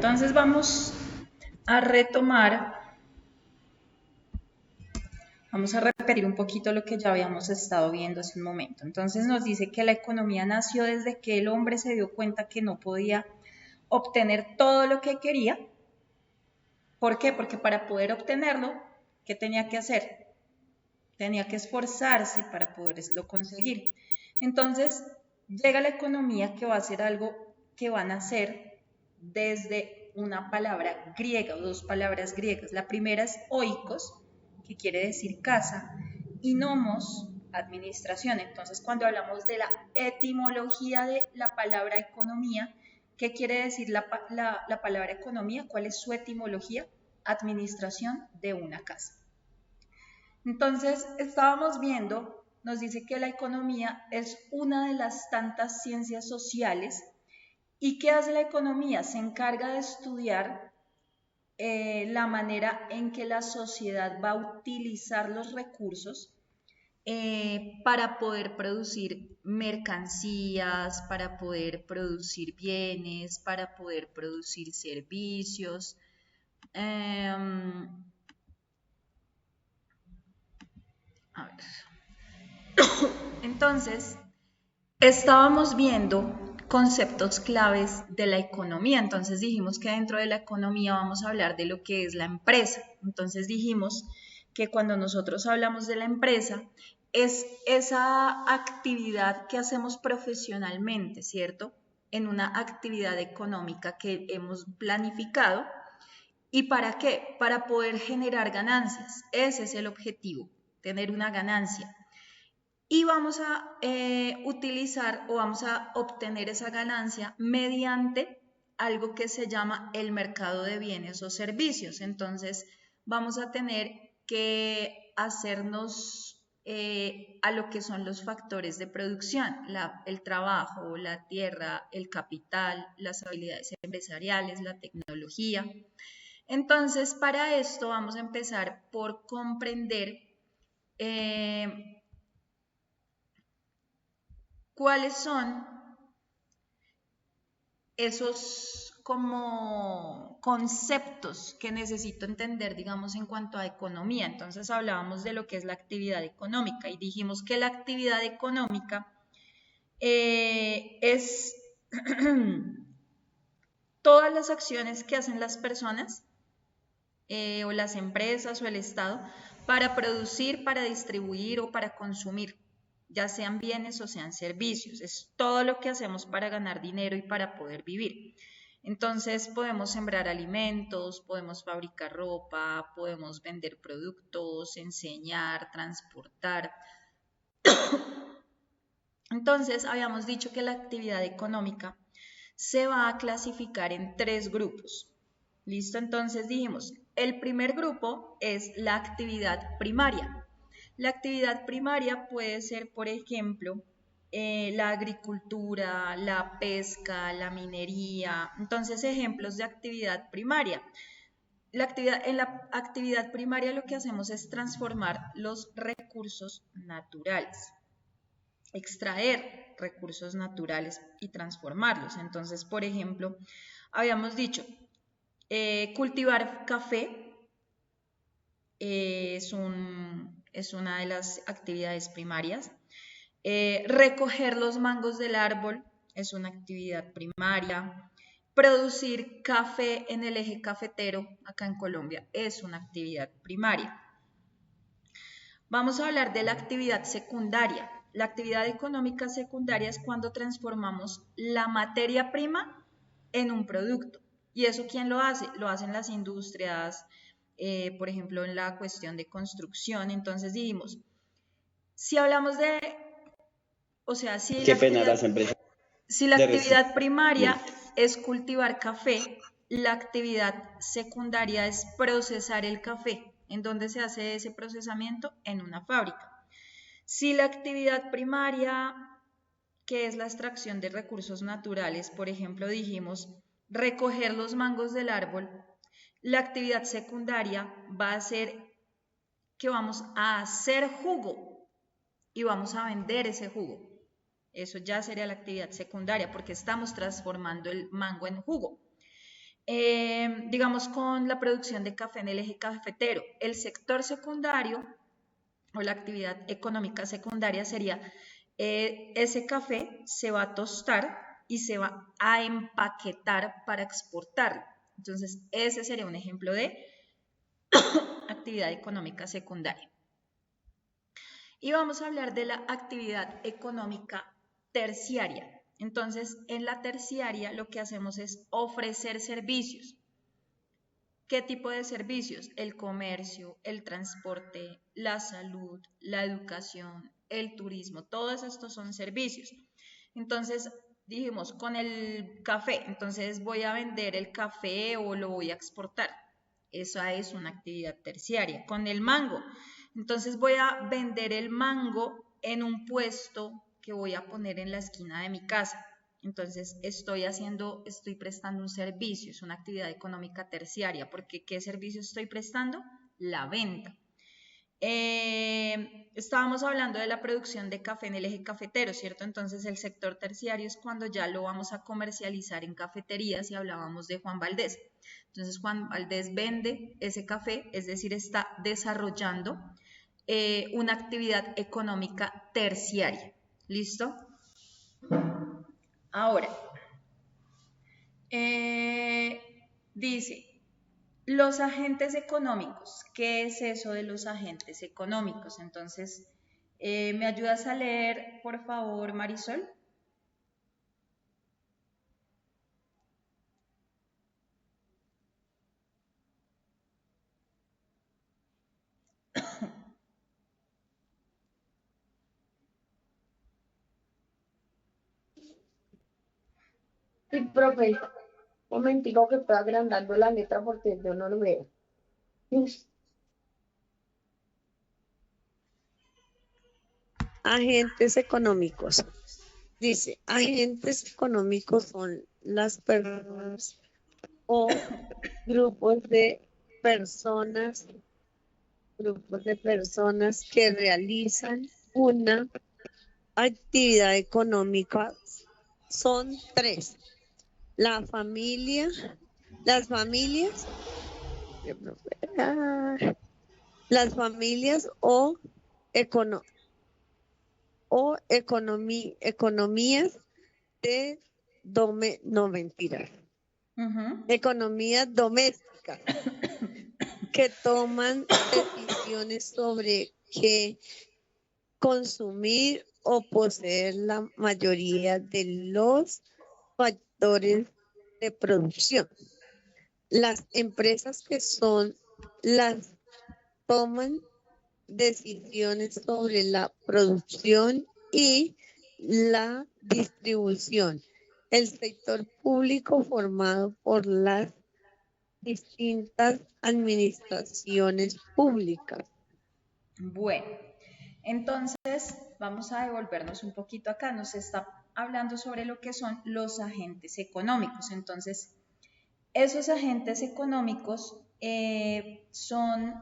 entonces vamos a retomar, vamos a repetir un poquito lo que ya habíamos estado viendo hace un momento. Entonces nos dice que la economía nació desde que el hombre se dio cuenta que no podía obtener todo lo que quería. ¿Por qué? Porque para poder obtenerlo, ¿qué tenía que hacer? Tenía que esforzarse para poderlo conseguir. Entonces llega la economía que va a ser algo que van a hacer desde una palabra griega o dos palabras griegas. La primera es oikos, que quiere decir casa, y nomos, administración. Entonces, cuando hablamos de la etimología de la palabra economía, ¿qué quiere decir la palabra economía? ¿Cuál es su etimología? Administración de una casa. Entonces, estábamos viendo, nos dice que la economía es una de las tantas ciencias sociales. ¿Y qué hace la economía? Se encarga de estudiar la manera en que la sociedad va a utilizar los recursos para poder producir mercancías, para poder producir bienes, para poder producir servicios. A ver. Entonces, estábamos viendo conceptos claves de la economía. Entonces dijimos que dentro de la economía vamos a hablar de lo que es la empresa. Entonces dijimos que cuando nosotros hablamos de la empresa es esa actividad que hacemos profesionalmente, ¿cierto? En una actividad económica que hemos planificado. ¿Y para qué? Para poder generar ganancias. Ese es el objetivo, tener una ganancia. Y vamos a utilizar o vamos a obtener esa ganancia mediante algo que se llama el mercado de bienes o servicios. Entonces vamos a tener que hacernos a lo que son los factores de producción, el trabajo, la tierra, el capital, las habilidades empresariales, la tecnología. Entonces, para esto vamos a empezar por comprender cuáles son esos como conceptos que necesito entender, digamos, en cuanto a economía. Entonces hablábamos de lo que es la actividad económica y dijimos que la actividad económica es todas las acciones que hacen las personas o las empresas o el Estado para producir, para distribuir o para consumir, ya sean bienes o sean servicios. Es todo lo que hacemos para ganar dinero y para poder vivir. Entonces podemos sembrar alimentos, podemos fabricar ropa, podemos vender productos, enseñar, transportar. Entonces habíamos dicho que la actividad económica se va a clasificar en 3 grupos. ¿Listo? Entonces dijimos, el primer grupo es la actividad primaria. La actividad primaria puede ser, por ejemplo, la agricultura, la pesca, la minería. Entonces, ejemplos de actividad primaria. En la actividad primaria lo que hacemos es transformar los recursos naturales, extraer recursos naturales y transformarlos. Entonces, por ejemplo, habíamos dicho, cultivar café es una de las actividades primarias. Recoger los mangos del árbol es una actividad primaria. Producir café en el eje cafetero, acá en Colombia, es una actividad primaria. Vamos a hablar de la actividad secundaria. La actividad económica secundaria es cuando transformamos la materia prima en un producto. ¿Y eso quién lo hace? Lo hacen las industrias, por ejemplo, en la cuestión de construcción. Entonces dijimos, si hablamos de, o sea, Qué pena las empresas si la de actividad primaria reciclaje. es cultivar café, la actividad secundaria es procesar el café. ¿En dónde se hace ese procesamiento? En una fábrica. Si la actividad primaria, que es la extracción de recursos naturales, por ejemplo, dijimos recoger los mangos del árbol, la actividad secundaria va a ser que vamos a hacer jugo y vamos a vender ese jugo. Eso ya sería la actividad secundaria porque estamos transformando el mango en jugo. Digamos con la producción de café en el eje cafetero, el sector secundario o la actividad económica secundaria sería ese café se va a tostar y se va a empaquetar para exportarlo. Entonces, ese sería un ejemplo de actividad económica secundaria. Y vamos a hablar de la actividad económica terciaria. Entonces, en la terciaria lo que hacemos es ofrecer servicios. ¿Qué tipo de servicios? El comercio, el transporte, la salud, la educación, el turismo, todos estos son servicios. Entonces, dijimos, con el café, entonces voy a vender el café o lo voy a exportar. Esa es una actividad terciaria. Con el mango, entonces voy a vender el mango en un puesto que voy a poner en la esquina de mi casa. Entonces estoy prestando un servicio, es una actividad económica terciaria, porque ¿qué servicio estoy prestando? La venta. Estábamos hablando de la producción de café en el eje cafetero, ¿cierto? Entonces el sector terciario es cuando ya lo vamos a comercializar en cafeterías y hablábamos de Juan Valdez. Entonces Juan Valdez vende ese café, es decir, está desarrollando una actividad económica terciaria. ¿Listo? Ahora, dice, los agentes económicos. ¿Qué es eso de los agentes económicos? Entonces, ¿me ayudas a leer, por favor, Marisol? Sí, profe, un momentico que estoy agrandando la letra porque yo no lo veo. Agentes económicos. Dice, agentes económicos son las personas o grupos de personas, grupos de personas que realizan una actividad económica. Son tres. La familia, las familias, las familias economías de no mentiras, economías domésticas que toman decisiones sobre qué consumir o poseer la mayoría de los factores de producción. Las empresas que son las toman decisiones sobre la producción y la distribución. El sector público formado por las distintas administraciones públicas. Bueno, entonces vamos a devolvernos un poquito acá. Nos está hablando sobre lo que son los agentes económicos. Entonces, esos agentes económicos son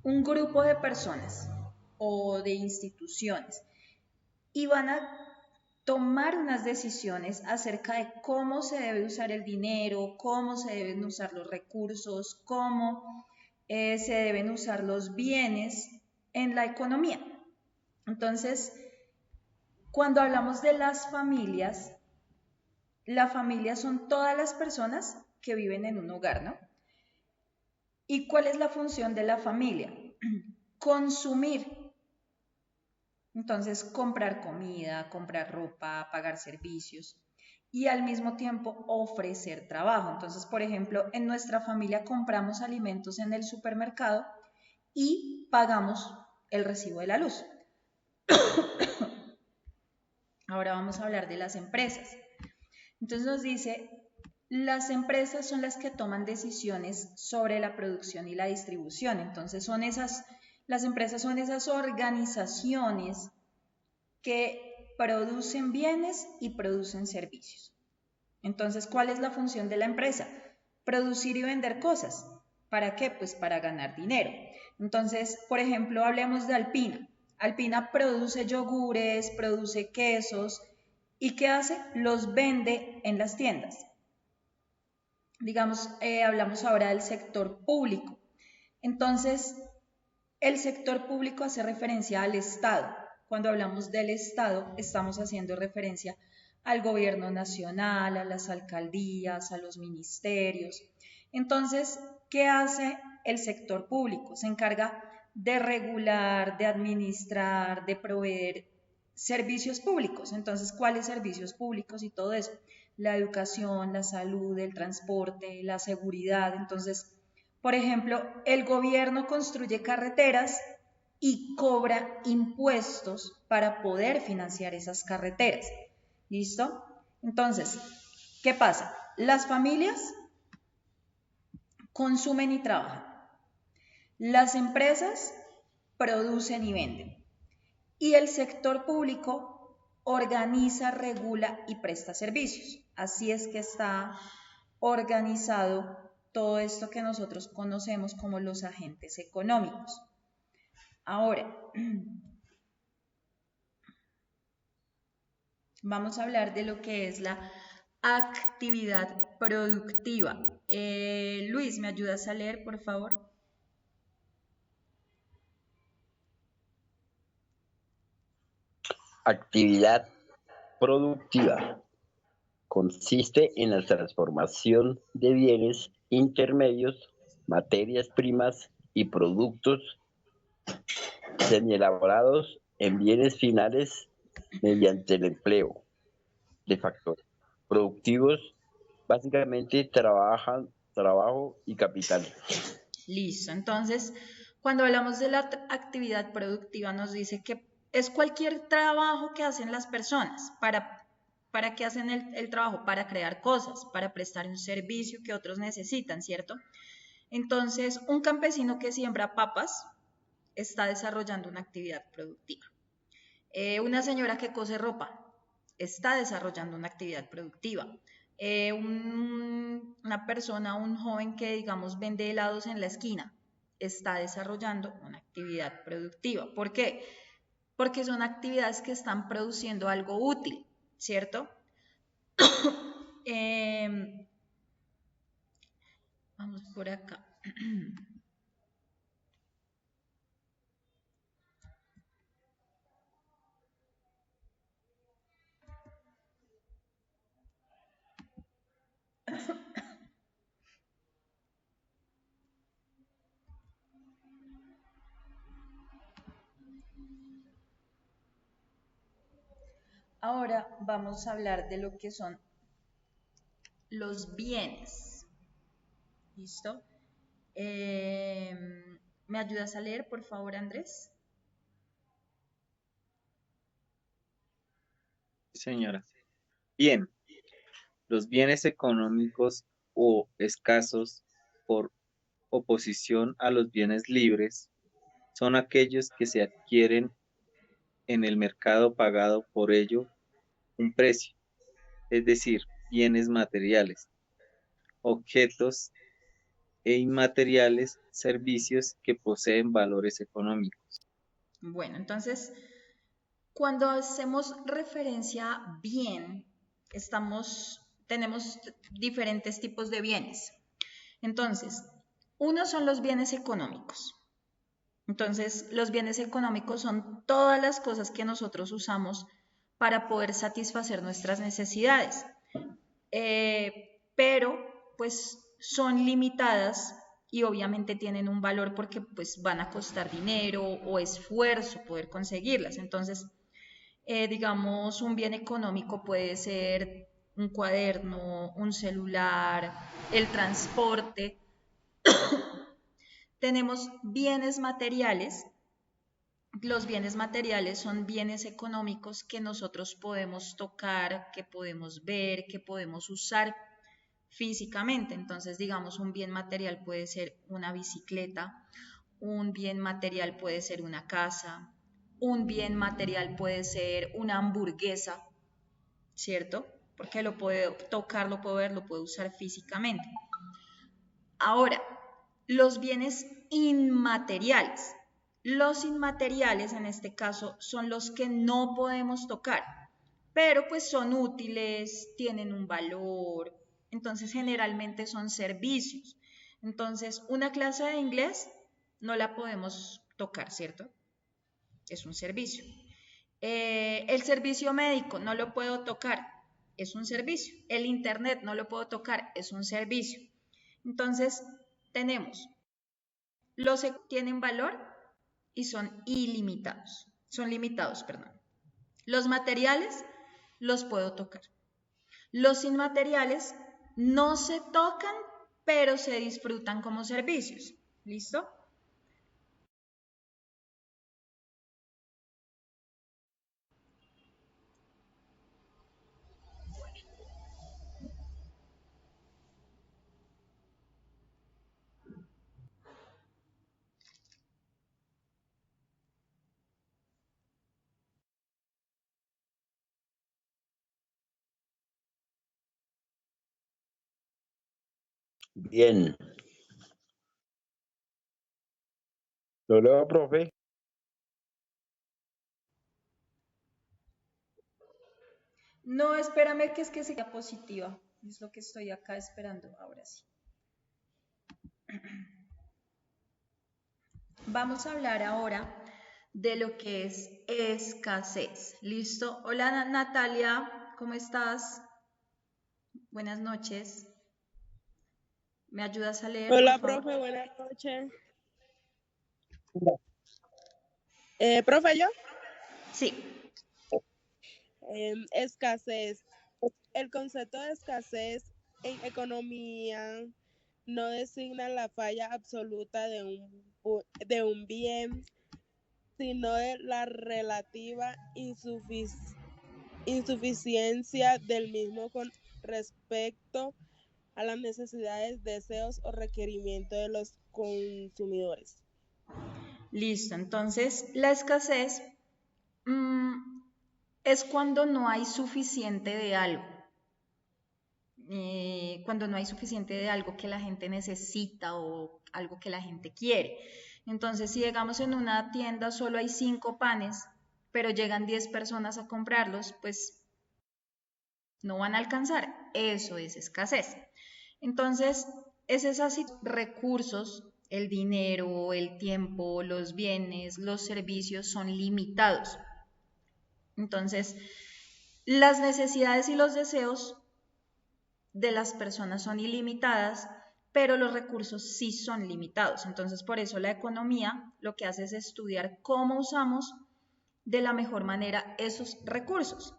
un grupo de personas o de instituciones y van a tomar unas decisiones acerca de cómo se debe usar el dinero, cómo se deben usar los recursos, cómo se deben usar los bienes en la economía. Entonces, cuando hablamos de las familias, la familia son todas las personas que viven en un hogar, ¿no? ¿Y cuál es la función de la familia? Consumir. Entonces, comprar comida, comprar ropa, pagar servicios y al mismo tiempo ofrecer trabajo. Entonces, por ejemplo, en nuestra familia compramos alimentos en el supermercado y pagamos el recibo de la luz. Ahora vamos a hablar de las empresas. Entonces nos dice, las empresas son las que toman decisiones sobre la producción y la distribución. Entonces las empresas son esas organizaciones que producen bienes y producen servicios. Entonces, ¿cuál es la función de la empresa? Producir y vender cosas. ¿Para qué? Pues para ganar dinero. Entonces, por ejemplo, hablemos de Alpina. Alpina produce yogures, produce quesos, ¿y qué hace? Los vende en las tiendas. digamos, hablamos ahora del sector público. Entonces, el sector público hace referencia al Estado. Cuando hablamos del Estado, estamos haciendo referencia al gobierno nacional, a las alcaldías, a los ministerios. Entonces, ¿qué hace el sector público? Se encarga de regular, de administrar, de proveer servicios públicos. Entonces, ¿cuáles servicios públicos y todo eso? La educación, la salud, el transporte, la seguridad. Entonces, por ejemplo, el gobierno construye carreteras y cobra impuestos para poder financiar esas carreteras. ¿Listo? Entonces, ¿qué pasa? Las familias consumen y trabajan. Las empresas producen y venden. Y el sector público organiza, regula y presta servicios. Así es que está organizado todo esto que nosotros conocemos como los agentes económicos. Ahora, vamos a hablar de lo que es la actividad productiva. Luis, ¿me ayudas a leer, por favor? Actividad productiva consiste en la transformación de bienes intermedios, materias primas y productos semielaborados en bienes finales mediante el empleo de factores productivos, básicamente trabajo y capital. Listo, entonces, cuando hablamos de la actividad productiva nos dice que es cualquier trabajo que hacen las personas. ¿Para qué hacen el trabajo? Para crear cosas, para prestar un servicio que otros necesitan, ¿cierto? Entonces, un campesino que siembra papas está desarrollando una actividad productiva. Una señora que cose ropa está desarrollando una actividad productiva. Una persona, un joven que digamos vende helados en la esquina, está desarrollando una actividad productiva. ¿Por qué? Porque son actividades que están produciendo algo útil, ¿cierto? Vamos por acá. Ahora vamos a hablar de lo que son los bienes. ¿Listo? ¿Me ayudas a leer, por favor, Andrés? Señora. Bien, los bienes económicos o escasos por oposición a los bienes libres son aquellos que se adquieren en el mercado pagado por ello un precio, es decir, bienes materiales, objetos e inmateriales, servicios que poseen valores económicos. Bueno, entonces, cuando hacemos referencia a bien, tenemos diferentes tipos de bienes. Entonces, unos son los bienes económicos. Entonces, los bienes económicos son todas las cosas que nosotros usamos para poder satisfacer nuestras necesidades. Pero, pues, son limitadas y obviamente tienen un valor porque pues van a costar dinero o esfuerzo poder conseguirlas. Entonces, digamos, un bien económico puede ser un cuaderno, un celular, el transporte. Tenemos bienes materiales. Los bienes materiales son bienes económicos que nosotros podemos tocar, que podemos ver, que podemos usar físicamente. Entonces, digamos, un bien material puede ser una bicicleta, un bien material puede ser una casa, un bien material puede ser una hamburguesa, ¿cierto? Porque lo puedo tocar, lo puedo ver, lo puedo usar físicamente. Ahora, los bienes inmateriales. Los inmateriales, en este caso, son los que no podemos tocar, pero pues son útiles, tienen un valor, Entonces, generalmente son servicios. Entonces, una clase de inglés no la podemos tocar, ¿cierto? Es un servicio. El servicio médico no lo puedo tocar, es un servicio. El internet no lo puedo tocar, es un servicio. Entonces, tenemos los que tienen valor y son ilimitados, son limitados, perdón. Los materiales los puedo tocar. Los inmateriales no se tocan, pero se disfrutan como servicios. ¿Listo? Bien. ¿Lo leo, profe? No, espérame que es que sea positiva. Es lo que estoy acá esperando. Ahora sí. Vamos a hablar ahora de lo que es escasez. ¿Listo? Hola Natalia, ¿cómo estás? Buenas noches. ¿Me ayudas a leer, por Hola, favor? profe, buenas noches. Profe, yo, Sí. escasez. El concepto de escasez en economía no designa la falla absoluta de un bien, sino de la relativa insuficiencia del mismo con respecto a las necesidades, deseos o requerimientos de los consumidores. Listo. Entonces, la escasez es cuando no hay suficiente de algo. Cuando no hay suficiente de algo que la gente necesita o algo que la gente quiere. Entonces, si llegamos en una tienda solo hay 5 panes, pero llegan 10 personas a comprarlos, pues no van a alcanzar. Eso es escasez. Entonces, es esas recursos, el dinero, el tiempo, los bienes, los servicios son limitados. Entonces, las necesidades y los deseos de las personas son ilimitadas, pero los recursos sí son limitados. Entonces, por eso la economía lo que hace es estudiar cómo usamos de la mejor manera esos recursos.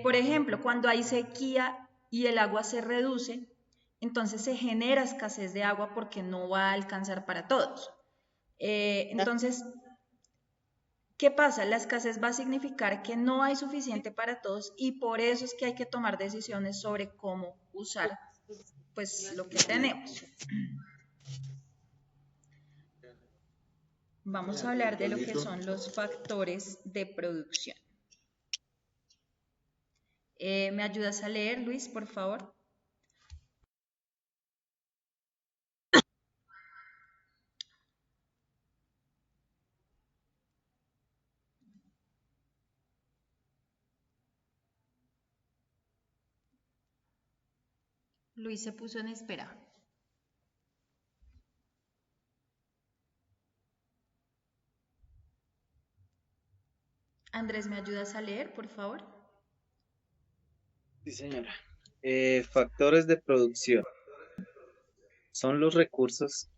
Por ejemplo, cuando hay sequía y el agua se reduce, entonces se genera escasez de agua porque no va a alcanzar para todos. Entonces, ¿qué pasa? La escasez va a significar que no hay suficiente para todos y por eso es que hay que tomar decisiones sobre cómo usar pues lo que tenemos. Vamos a hablar de lo que son los factores de producción. ¿Me ayudas a leer, Luis, por favor? Luis se puso en espera. Andrés, ¿me ayudas a leer, por favor? Sí, señora. Factores de producción son los recursos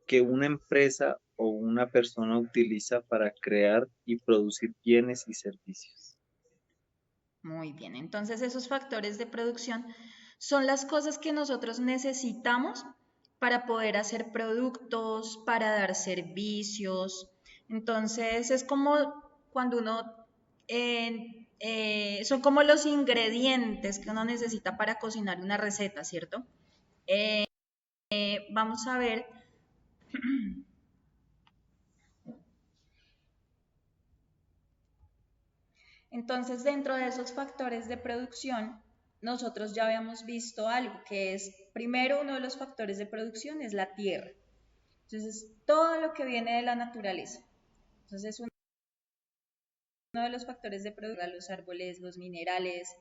que una empresa o una persona utiliza para crear y producir bienes y servicios. Muy bien, entonces esos factores de producción son las cosas que nosotros necesitamos para poder hacer productos, para dar servicios. Entonces es como cuando uno, son como los ingredientes que uno necesita para cocinar una receta, ¿cierto? Vamos a ver. Entonces, dentro de esos factores de producción, nosotros ya habíamos visto algo que es, primero, uno de los factores de producción es la tierra. Entonces, todo lo que viene de la naturaleza. Entonces, uno de los factores de producción, los árboles, los minerales,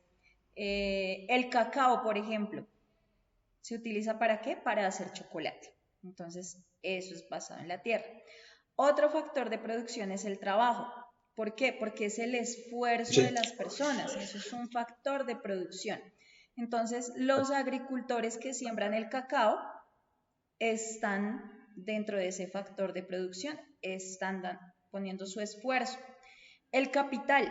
el cacao, por ejemplo. ¿Se utiliza para qué? Para hacer chocolate. Entonces, eso es basado en la tierra. Otro factor de producción es el trabajo. ¿Por qué? Porque es el esfuerzo de las personas. Eso es un factor de producción. Entonces, los agricultores que siembran el cacao están dentro de ese factor de producción, están poniendo su esfuerzo. El capital.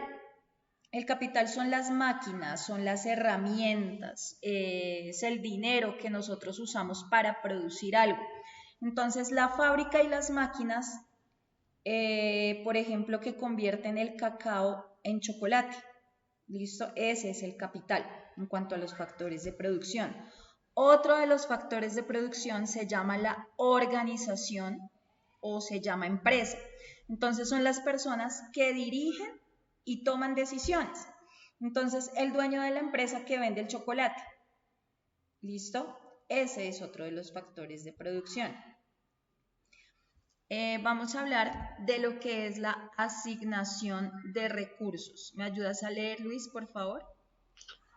El capital son las máquinas, son las herramientas, es el dinero que nosotros usamos para producir algo. Entonces, la fábrica y las máquinas, por ejemplo, que convierten el cacao en chocolate. ¿Listo? Ese es el capital en cuanto a los factores de producción. Otro de los factores de producción se llama la organización o se llama empresa. Entonces son las personas que dirigen y toman decisiones. Entonces el dueño de la empresa que vende el chocolate. ¿Listo? Ese es otro de los factores de producción. Vamos a hablar de lo que es la asignación de recursos. ¿Me ayudas a leer, Luis, por favor?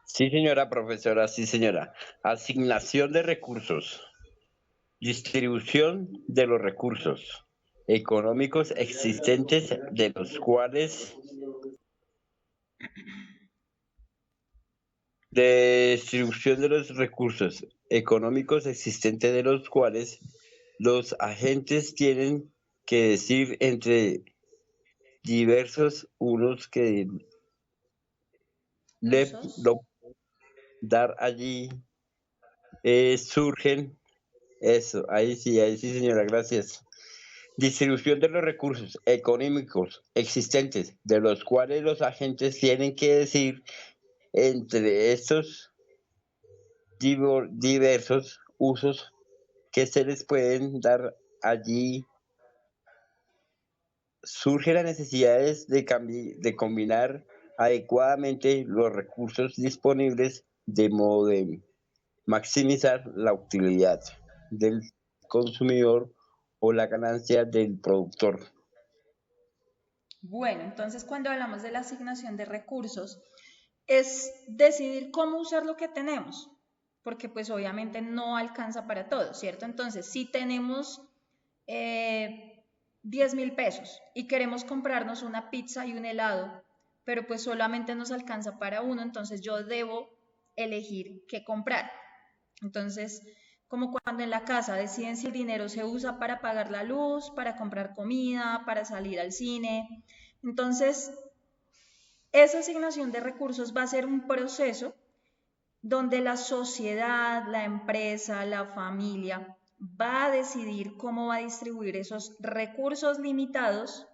Sí, señora profesora, sí, señora. Asignación de recursos. Distribución de los recursos económicos existentes de los cuales distribución de los recursos económicos existentes de los cuales los agentes tienen que decir entre diversos unos que lo dar allí surgen. Eso, ahí sí, señora, gracias. Distribución de los recursos económicos existentes, de los cuales los agentes tienen que decir entre estos diversos usos que se les pueden dar allí, surgen las necesidades de combinar adecuadamente los recursos disponibles de modo de maximizar la utilidad del consumidor o la ganancia del productor. Bueno, entonces cuando hablamos de la asignación de recursos, es decidir cómo usar lo que tenemos, porque pues obviamente no alcanza para todo, ¿cierto? Entonces, si tenemos 10.000 pesos y queremos comprarnos una pizza y un helado, pero pues solamente nos alcanza para uno, entonces yo debo elegir qué comprar. Entonces, como cuando en la casa deciden si el dinero se usa para pagar la luz, para comprar comida, para salir al cine. Entonces, esa asignación de recursos va a ser un proceso donde la sociedad, la empresa, la familia va a decidir cómo va a distribuir esos recursos limitados.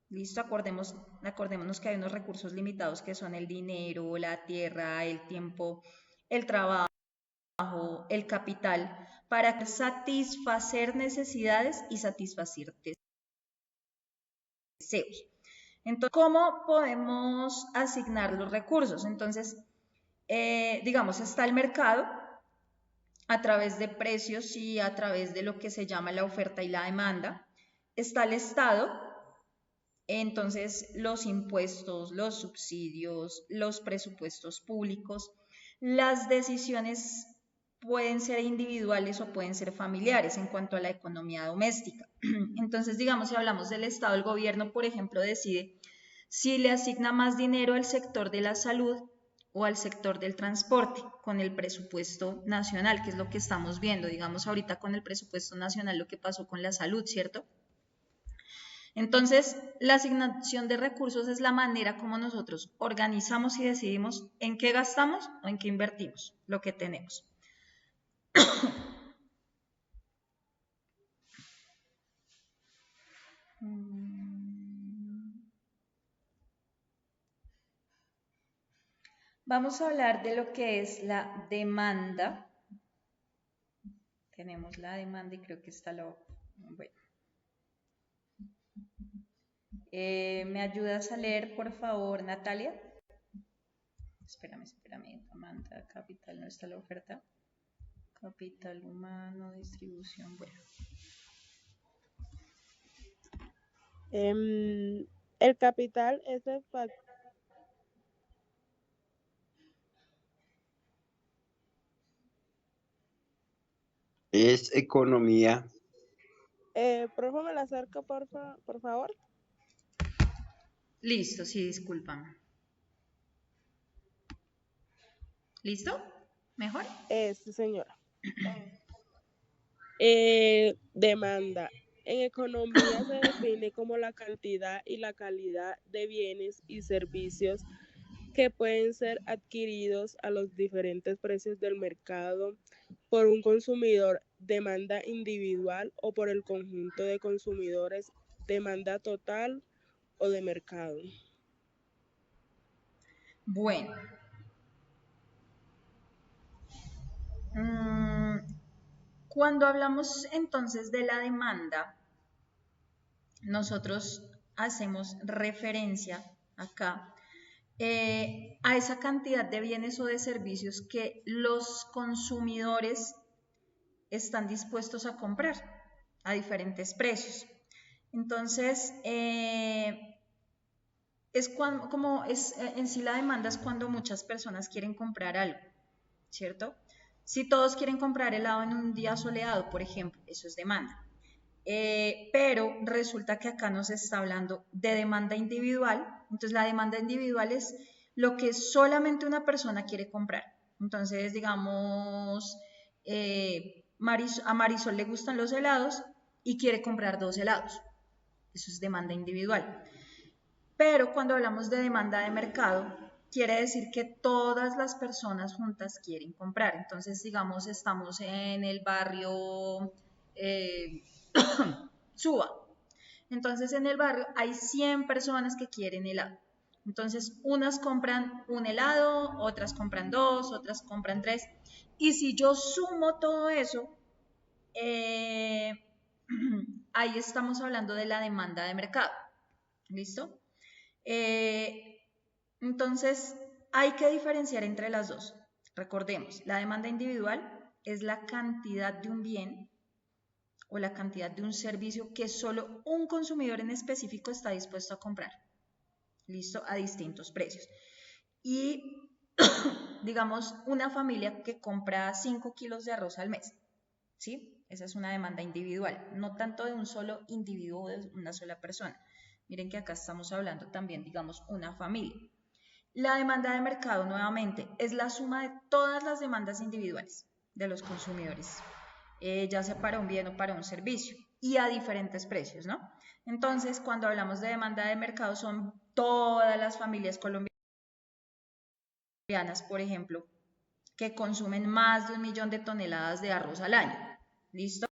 Listo, acordémonos que hay unos recursos limitados que son el dinero, la tierra, el tiempo, el trabajo, el capital, para satisfacer necesidades y satisfacer deseos. Entonces, ¿cómo podemos asignar los recursos? Entonces, digamos, está el mercado a través de precios y a través de lo que se llama la oferta y la demanda. Está el Estado, entonces los impuestos, los subsidios, los presupuestos públicos, las decisiones pueden ser individuales o pueden ser familiares en cuanto a la economía doméstica. Entonces, digamos, si hablamos del Estado, el gobierno, por ejemplo, decide si le asigna más dinero al sector de la salud o al sector del transporte con el presupuesto nacional, que es lo que estamos viendo, digamos, ahorita con el presupuesto nacional, lo que pasó con la salud, ¿cierto? Entonces, la asignación de recursos es la manera como nosotros organizamos y decidimos en qué gastamos o en qué invertimos lo que tenemos. Vamos a hablar de lo que es la demanda. Tenemos la demanda y creo que está lo... Bueno. ¿Me ayudas a leer, por favor, Natalia? Espérame. Demanda, capital, no está la oferta. Capital humano, distribución, bueno. El capital es el factor Es economía. Profe, me la acerca, por favor. Listo, sí, discúlpame. ¿Listo? ¿Mejor? Sí, señora. Demanda. En economía se define como la cantidad y la calidad de bienes y servicios que pueden ser adquiridos a los diferentes precios del mercado por un consumidor, demanda individual, o por el conjunto de consumidores, demanda total o de mercado. Bueno. Cuando hablamos entonces de la demanda, nosotros hacemos referencia acá a esa cantidad de bienes o de servicios que los consumidores están dispuestos a comprar a diferentes precios. Entonces, es cuando, como es en sí la demanda es cuando muchas personas quieren comprar algo, ¿cierto? Si todos quieren comprar helado en un día soleado, por ejemplo, eso es demanda. Pero resulta que acá nos está hablando de demanda individual. Entonces la demanda individual es lo que solamente una persona quiere comprar. Entonces, digamos, a Marisol le gustan los helados y quiere comprar 2 helados. Eso es demanda individual. Pero cuando hablamos de demanda de mercado, quiere decir que todas las personas juntas quieren comprar. Entonces, digamos, estamos en el barrio Suba. Entonces, en el barrio hay 100 personas que quieren helado. Entonces, unas compran un helado, otras compran 2, otras compran 3. Y si yo sumo todo eso, ahí estamos hablando de la demanda de mercado. ¿Listo? Entonces, hay que diferenciar entre las dos. Recordemos, la demanda individual es la cantidad de un bien o la cantidad de un servicio que solo un consumidor en específico está dispuesto a comprar. ¿Listo? A distintos precios. Y, digamos, una familia que compra 5 kilos de arroz al mes. ¿Sí? Esa es una demanda individual, no tanto de un solo individuo o de una sola persona. Miren que acá estamos hablando también, digamos, una familia. La demanda de mercado, nuevamente, es la suma de todas las demandas individuales de los consumidores, ya sea para un bien o para un servicio, y a diferentes precios, ¿no? Entonces, cuando hablamos de demanda de mercado, son todas las familias colombianas, por ejemplo, que consumen más de 1 millón de toneladas de arroz al año. ¿Listo?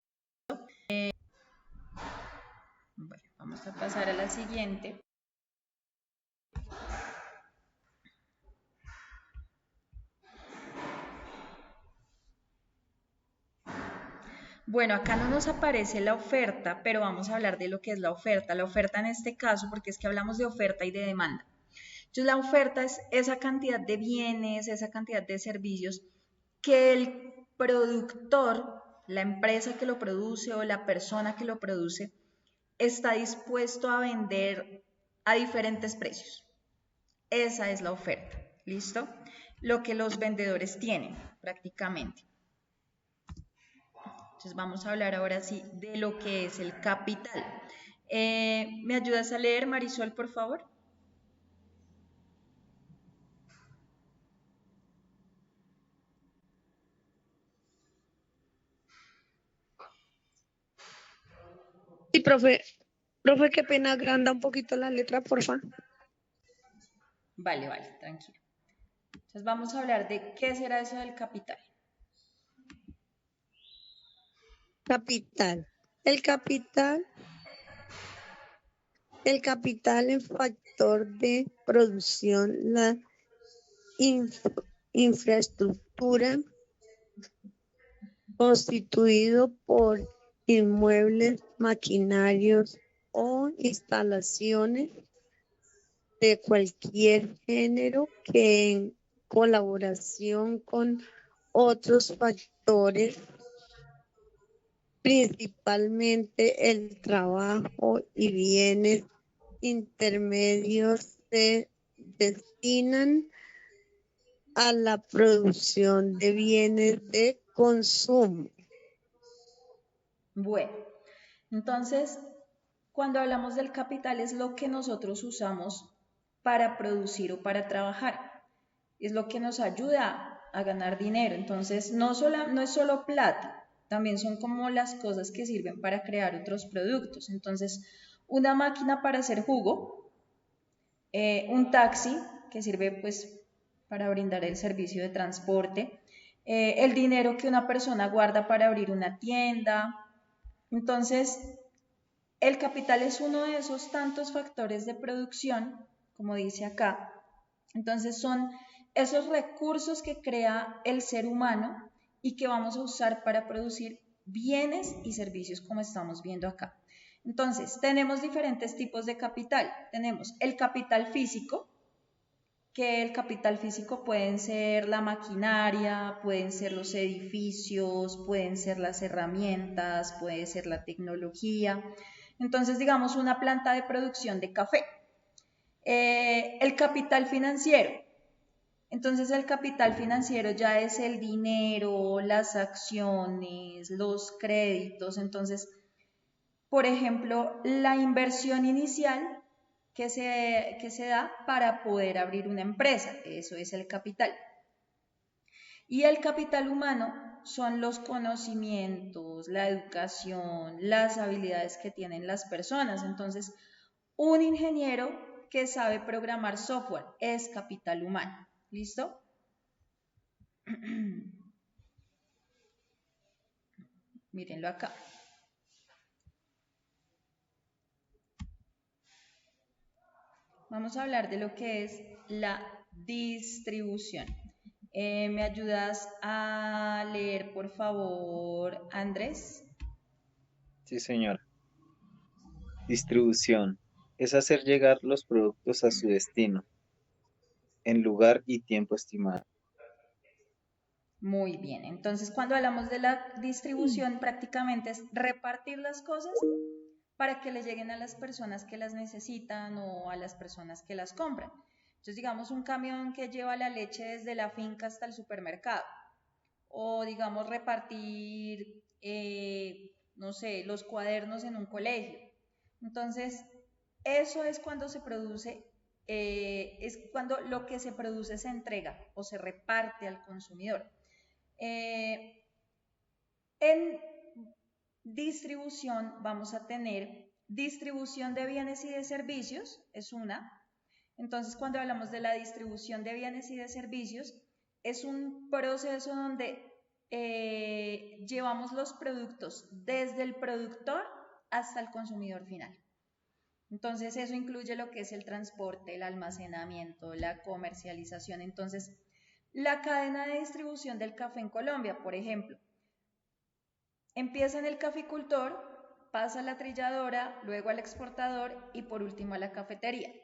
Bueno, vamos a pasar a la siguiente. Bueno, acá no nos aparece la oferta, pero vamos a hablar de lo que es la oferta. La oferta en este caso, porque es que hablamos de oferta y de demanda. Entonces, la oferta es esa cantidad de bienes, esa cantidad de servicios que el productor, la empresa que lo produce o la persona que lo produce, está dispuesto a vender a diferentes precios. Esa es la oferta, ¿listo? Lo que los vendedores tienen prácticamente. Entonces vamos a hablar ahora sí de lo que es el capital. ¿Me ayudas a leer, Marisol, por favor? Sí, profe. Profe, qué pena, agranda un poquito la letra, porfa. Vale, vale, tranquilo. Entonces vamos a hablar de qué será eso del capital. Capital. El capital es factor de producción, la infraestructura constituido por inmuebles, maquinarios o instalaciones de cualquier género que en colaboración con otros factores, principalmente el trabajo y bienes intermedios, se destinan a la producción de bienes de consumo. Bueno, entonces, cuando hablamos del capital es lo que nosotros usamos para producir o para trabajar. Es lo que nos ayuda a ganar dinero. Entonces, no es solo plata, también son como las cosas que sirven para crear otros productos. Entonces, una máquina para hacer jugo, un taxi que sirve pues para brindar el servicio de transporte, el dinero que una persona guarda para abrir una tienda. Entonces, el capital es uno de esos tantos factores de producción, como dice acá. Entonces, son esos recursos que crea el ser humano y que vamos a usar para producir bienes y servicios como estamos viendo acá. Entonces, tenemos diferentes tipos de capital. Tenemos el capital físico, que el capital físico pueden ser la maquinaria, pueden ser los edificios, pueden ser las herramientas, puede ser la tecnología. Entonces, digamos, una planta de producción de café. El capital financiero. Entonces, el capital financiero ya es el dinero, las acciones, los créditos. Entonces, por ejemplo, la inversión inicial que se da para poder abrir una empresa, eso es el capital. Y el capital humano son los conocimientos, la educación, las habilidades que tienen las personas. Entonces, un ingeniero que sabe programar software es capital humano. ¿Listo? Mírenlo acá. Vamos a hablar de lo que es la distribución. ¿Me ayudas a leer, por favor, Andrés? Sí, señora. Distribución es hacer llegar los productos a su destino en lugar y tiempo estimado. Muy bien. Entonces, cuando hablamos de la distribución, prácticamente es repartir las cosas para que le lleguen a las personas que las necesitan o a las personas que las compran. Entonces, digamos, un camión que lleva la leche desde la finca hasta el supermercado. O, digamos, repartir, no sé, los cuadernos en un colegio. Entonces, eso es cuando se produce, es cuando lo que se produce se entrega o se reparte al consumidor. En distribución vamos a tener distribución de bienes y de servicios, es una. Entonces, cuando hablamos de la distribución de bienes y de servicios, es un proceso donde llevamos los productos desde el productor hasta el consumidor final. Entonces, eso incluye lo que es el transporte, el almacenamiento, la comercialización. Entonces, la cadena de distribución del café en Colombia, por ejemplo, empieza en el caficultor, pasa a la trilladora, luego al exportador y por último a la cafetería.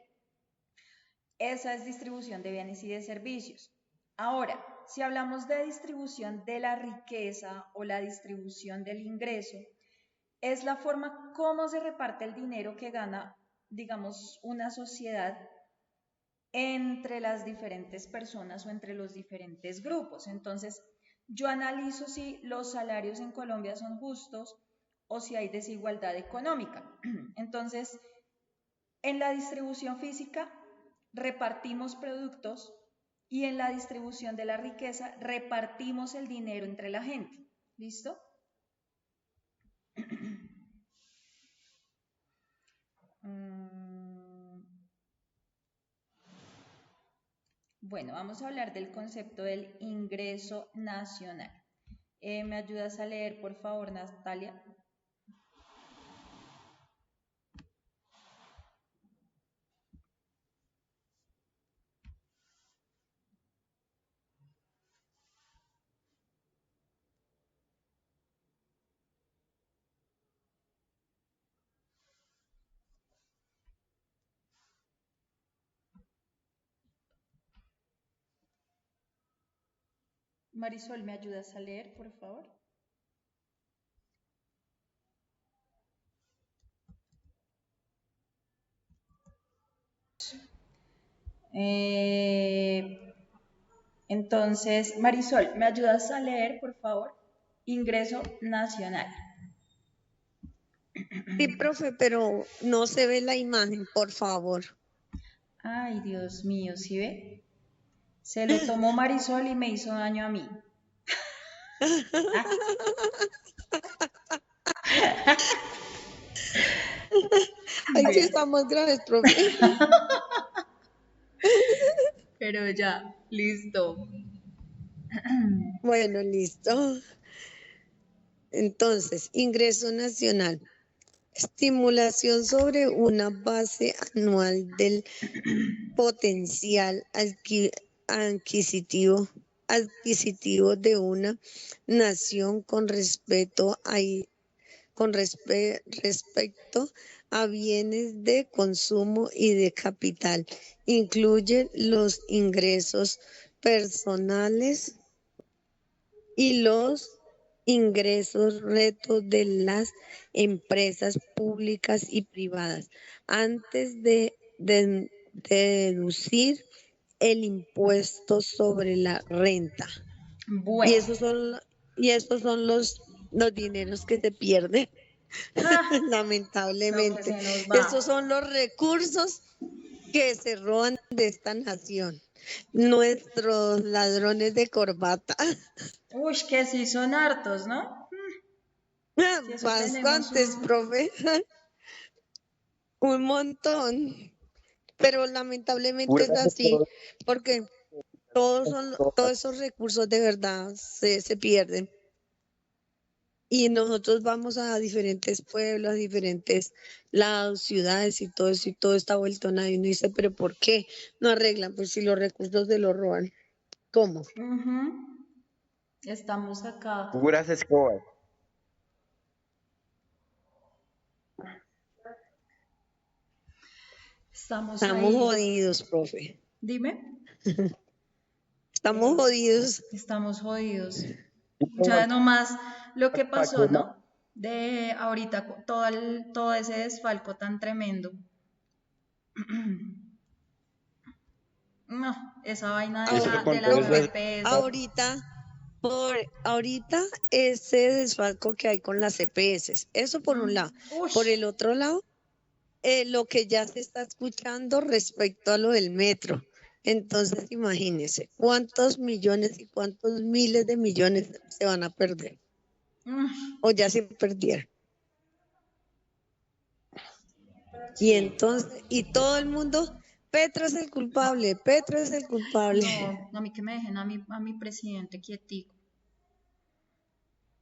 Esa es distribución de bienes y de servicios. Ahora, si hablamos de distribución de la riqueza o la distribución del ingreso, es la forma cómo se reparte el dinero que gana, digamos, una sociedad entre las diferentes personas o entre los diferentes grupos. Entonces, yo analizo si los salarios en Colombia son justos o si hay desigualdad económica. Entonces, en la distribución física repartimos productos y en la distribución de la riqueza repartimos el dinero entre la gente. ¿Listo? Bueno, vamos a hablar del concepto del ingreso nacional. ¿Me ayudas a leer, por favor, Natalia? Marisol, ¿me ayudas a leer, por favor? Entonces, Marisol, ¿me ayudas a leer, por favor? Ingreso nacional. Sí, profe, pero no se ve la imagen, por favor. Ay, Dios mío, ¿sí ve? Se lo tomó Marisol y me hizo daño a mí. Ay, sí, Vea, estamos graves, profe. pero ya, listo. Bueno, listo. Entonces, ingreso nacional. Estimulación sobre una base anual del potencial adquisitivo, adquisitivo de una nación respecto a bienes de consumo y de capital. Incluye los ingresos personales y los ingresos retos de las empresas públicas y privadas antes de deducir el impuesto sobre la renta. Y Bueno, esos son los dineros que se pierden, ah, lo que lamentablemente. se nos va. Esos son los recursos que se roban de esta nación. Nuestros ladrones de corbata. Uy, que sí son hartos, ¿no? Si eso tenemos Bastantes, un... profe. Un montón. Pero lamentablemente Pura es así, porque todos esos recursos de verdad se pierden. Y nosotros vamos a diferentes pueblos, a diferentes lados, ciudades y todo está vuelto nada. Y uno dice, pero ¿por qué no arreglan? Pues si los recursos se los roban. ¿Cómo? Ujú. Estamos acá. puras escobas. Estamos Estamos ahí. jodidos, profe. Dime. Estamos jodidos. Estamos jodidos. Ya nomás lo que pasó, ¿no? De ahorita todo ese desfalco tan tremendo. No, esa vaina de, Eso Ahora, de con las todo eso EPS. ahorita, ahorita ese desfalco que hay con las EPS, eso por un lado. Uy, Por el otro lado, lo que ya se está escuchando respecto a lo del metro. Entonces, imagínense cuántos millones y cuántos miles de millones se van a perder o ya se perdieron. Y sí. entonces, y todo el mundo, Petro es el culpable, Petro es el culpable. No, a mí que me dejen a mi presidente quietico.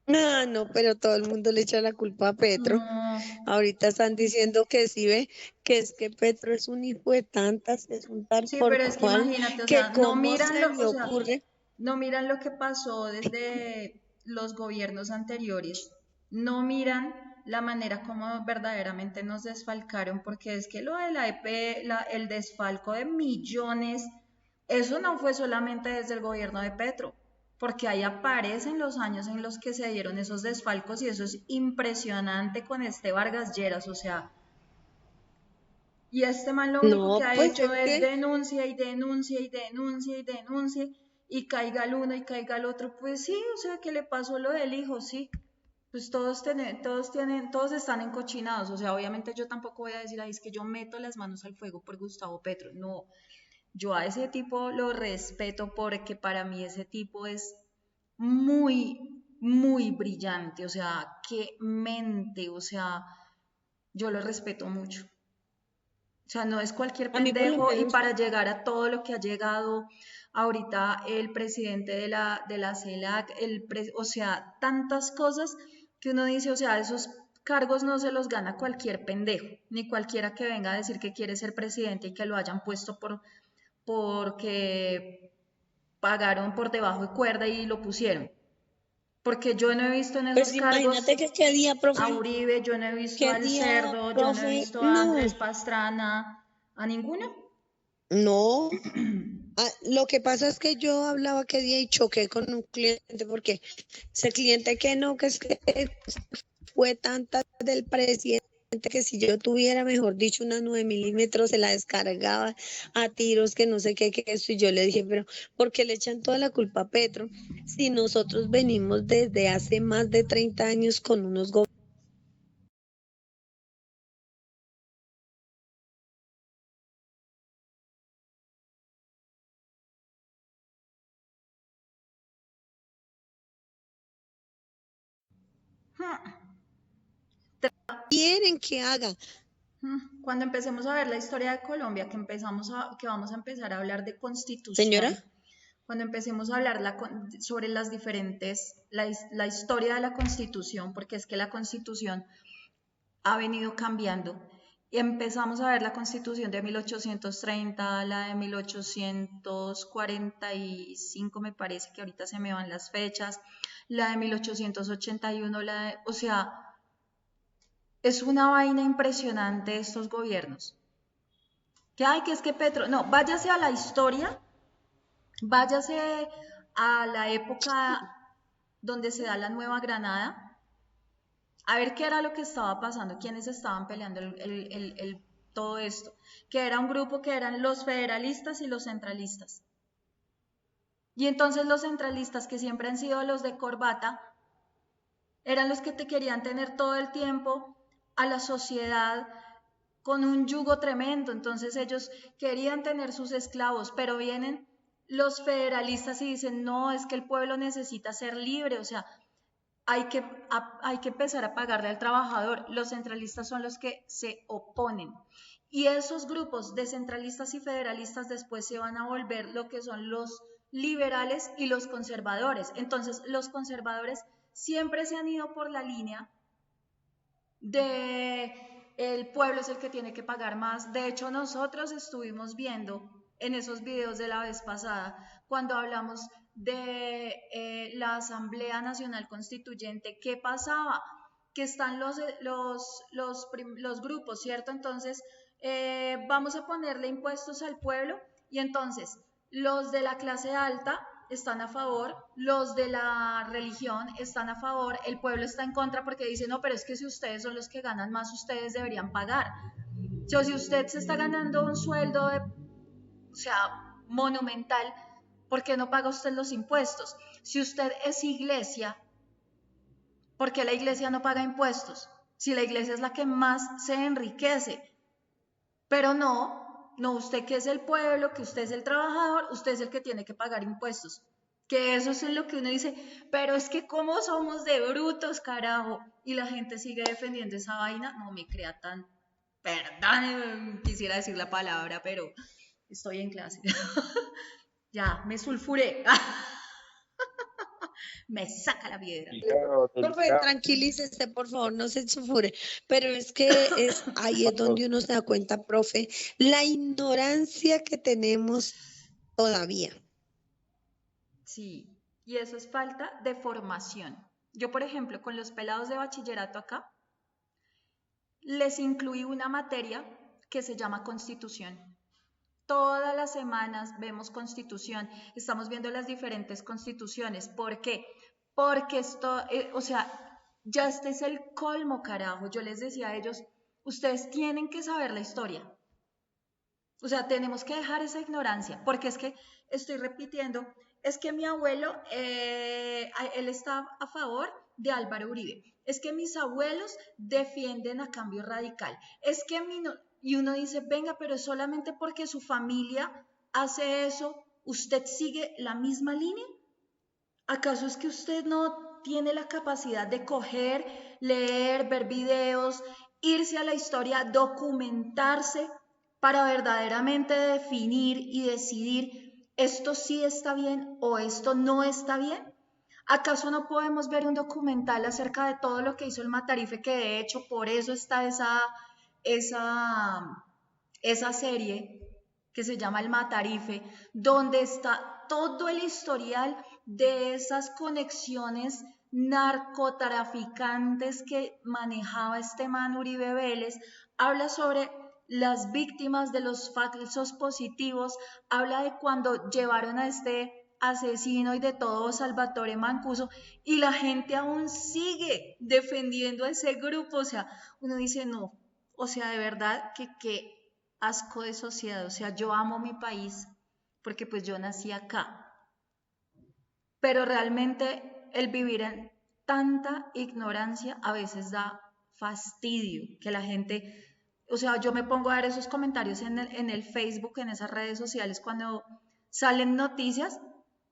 Ah, no, pero todo el mundo le echa la culpa a Petro. No, Ahorita están diciendo que sí ve, que es que Petro es un hijo de tantas, es un tal sí, por pero es que cual, imagínate, o que sea, no cómo miran se lo, le o sea, ocurre. no miran lo que pasó desde los gobiernos anteriores, no miran la manera como verdaderamente nos desfalcaron, porque es que lo de la EP, el desfalco de millones, eso no fue solamente desde el gobierno de Petro, porque ahí aparecen los años en los que se dieron esos desfalcos y eso es impresionante con este Vargas Lleras, o sea, y este man lo único que No, ha pues hecho es es que, denuncia y denuncia y denuncia y denuncia y caiga el uno y caiga el otro. Pues sí, o sea, que le pasó lo del hijo, sí. Pues todos están encochinados. O sea, obviamente yo tampoco voy a decir, ahí es que yo meto las manos al fuego por Gustavo Petro. No, yo a ese tipo lo respeto porque para mí ese tipo es muy, muy brillante. O sea, qué mente, o sea, yo lo respeto mucho. O sea, no es cualquier a mí por lo pendejo y menos, para llegar a todo lo que ha llegado ahorita el presidente de la CELAC, o sea, tantas cosas que uno dice, o sea, esos cargos no se los gana cualquier pendejo, ni cualquiera que venga a decir que quiere ser presidente y que lo hayan puesto porque pagaron por debajo de cuerda y lo pusieron. Porque yo no he visto en pues esos cargos imagínate que qué día, a profe, Uribe, yo no he visto qué al día, Cerdo, yo no he profe, visto a no, Andrés Pastrana, a ninguno. no. Lo que pasa es que yo hablaba qué día y choqué con un cliente porque ese cliente que no, que es que fue tanta del presidente que si yo tuviera, mejor dicho, una 9 milímetros, se la descargaba a tiros, que no sé qué, que eso. Y yo le dije, pero ¿por qué le echan toda la culpa a Petro? Si nosotros venimos desde hace más de 30 años con unos quieren que haga. Cuando empecemos a ver la historia de Colombia, que vamos a empezar a hablar de constitución. Señora. Cuando empecemos a hablar sobre las diferentes, la historia de la constitución, porque es que la constitución ha venido cambiando. Y empezamos a ver la constitución de 1830, la de 1845, me parece que ahorita se me van las fechas, la de 1881, o sea, es una vaina impresionante estos gobiernos. Que es que Petro, no, váyase a la historia, váyase a la época donde se da la Nueva Granada, a ver qué era lo que estaba pasando, quiénes estaban peleando todo esto, que era un grupo que eran los federalistas y los centralistas. Y entonces los centralistas, que siempre han sido los de corbata, eran los que te querían tener todo el tiempo a la sociedad con un yugo tremendo. Entonces ellos querían tener sus esclavos, pero vienen los federalistas y dicen, no, es que el pueblo necesita ser libre, o sea, hay que empezar a pagarle al trabajador. Los centralistas son los que se oponen. Y esos grupos de centralistas y federalistas después se van a volver lo que son los liberales y los conservadores. Entonces, los conservadores siempre se han ido por la línea de el pueblo es el que tiene que pagar más. De hecho, nosotros estuvimos viendo en esos videos de la vez pasada, cuando hablamos de la Asamblea Nacional Constituyente, ¿qué pasaba? Que están los grupos, ¿cierto? Entonces, vamos a ponerle impuestos al pueblo, y entonces los de la clase alta están a favor, los de la religión están a favor, el pueblo está en contra porque dice, no, pero es que si ustedes son los que ganan más, ustedes deberían pagar. O sea, si usted se está ganando un sueldo monumental, ¿por qué no paga usted los impuestos? Si usted es iglesia, ¿por qué la iglesia no paga impuestos? Si la iglesia es la que más se enriquece. Pero no, usted que es el pueblo, que usted es el trabajador, usted es el que tiene que pagar impuestos. Que eso es lo que uno dice, pero es que cómo somos de brutos, carajo. Y la gente sigue defendiendo esa vaina, no me crea tan, perdón, quisiera decir la palabra, pero estoy en clase. Ya, me sulfuré. Me saca la piedra. Profe, tranquilícese, por favor, no se sulfure. Pero es que ahí es donde uno se da cuenta, profe, la ignorancia que tenemos todavía. Sí, y eso es falta de formación. Yo, por ejemplo, con los pelados de bachillerato acá, les incluí una materia que se llama Constitución. Todas las semanas vemos Constitución, estamos viendo las diferentes constituciones. ¿Por qué? Porque esto, ya este es el colmo, carajo. Yo les decía a ellos, ustedes tienen que saber la historia. O sea, tenemos que dejar esa ignorancia, porque es que estoy repitiendo, es que mi abuelo, él está a favor de Álvaro Uribe. Es que mis abuelos defienden a Cambio Radical. Es que y uno dice, venga, pero es solamente porque su familia hace eso, ¿usted sigue la misma línea? ¿Acaso es que usted no tiene la capacidad de coger, leer, ver videos, irse a la historia, documentarse para verdaderamente definir y decidir esto sí está bien o esto no está bien? ¿Acaso no podemos ver un documental acerca de todo lo que hizo el Matarife, que de hecho por eso está esa serie que se llama El Matarife, donde está todo el historial de esas conexiones narcotraficantes que manejaba este man Uribe Vélez? Habla sobre las víctimas de los falsos positivos, habla de cuando llevaron a este asesino y de todo Salvatore Mancuso, y la gente aún sigue defendiendo a ese grupo. O sea, uno dice, no, o sea, de verdad que qué asco de sociedad. O sea, yo amo mi país porque pues yo nací acá, pero realmente el vivir en tanta ignorancia a veces da fastidio, que la gente, o sea, yo me pongo a ver esos comentarios en el Facebook, en esas redes sociales, cuando salen noticias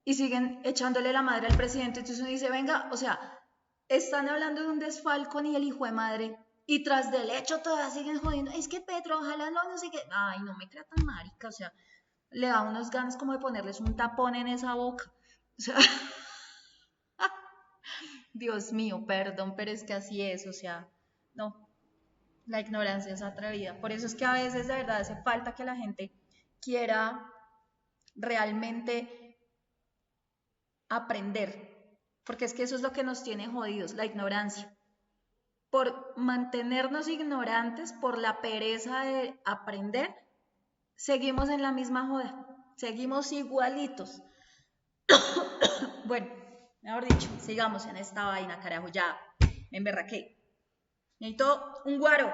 y siguen echándole la madre al presidente. Entonces uno dice, venga, o sea, están hablando de un desfalco y el hijo de madre, y tras del hecho todavía siguen jodiendo, es que Petro, ojalá no sé qué, ay, no me crea tan marica, o sea, le da unos ganas como de ponerles un tapón en esa boca, o sea, Dios mío, perdón, pero es que así es, o sea, no, la ignorancia es atrevida, por eso es que a veces de verdad hace falta que la gente quiera realmente aprender, porque es que eso es lo que nos tiene jodidos, la ignorancia. Por mantenernos ignorantes, por la pereza de aprender, seguimos en la misma joda, seguimos igualitos. Bueno, mejor dicho, sigamos en esta vaina, carajo, ya me emberraqué. Necesito un guaro,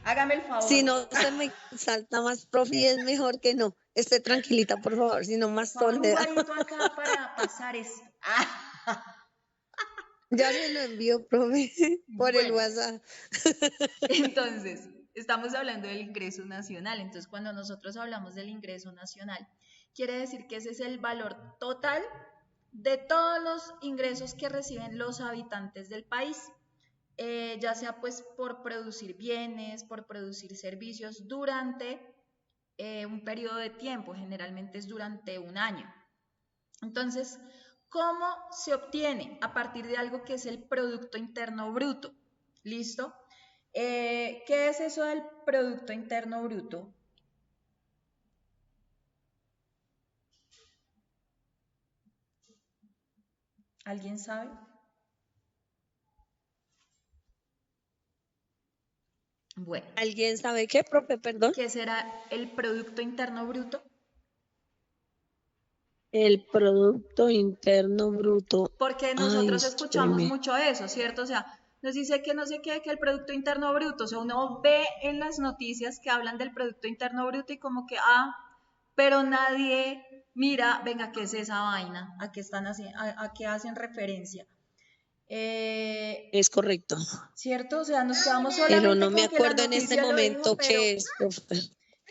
hágame el favor. Si no se me salta más, profe, es mejor que no. Esté tranquilita, por favor, si no más Por favor, un tolera. guarito acá para pasar esto. Ya se lo envío, profe, por el Bueno, WhatsApp. entonces, estamos hablando del ingreso nacional. Entonces, cuando nosotros hablamos del ingreso nacional, quiere decir que ese es el valor total de todos los ingresos que reciben los habitantes del país, ya sea pues por producir bienes, por producir servicios durante un periodo de tiempo, generalmente es durante un año. Entonces, ¿cómo se obtiene? A partir de algo que es el Producto Interno Bruto. ¿Listo? ¿Qué es eso del Producto Interno Bruto? ¿Alguien sabe? Bueno, ¿Alguien sabe qué, profe? Perdón. ¿qué será el Producto Interno Bruto? El Producto Interno Bruto. Porque Ay, nosotros escuchamos espéreme. mucho eso, ¿cierto? O sea, nos dice que no sé qué, que el Producto Interno Bruto, o sea, uno ve en las noticias que hablan del Producto Interno Bruto y como que, pero nadie mira, venga, ¿qué es esa vaina? ¿A qué están a qué hacen referencia? Es correcto. ¿Cierto? O sea, nos quedamos Pero solamente no me con que la acuerdo en este noticia lo dijo, momento pero qué es, profe.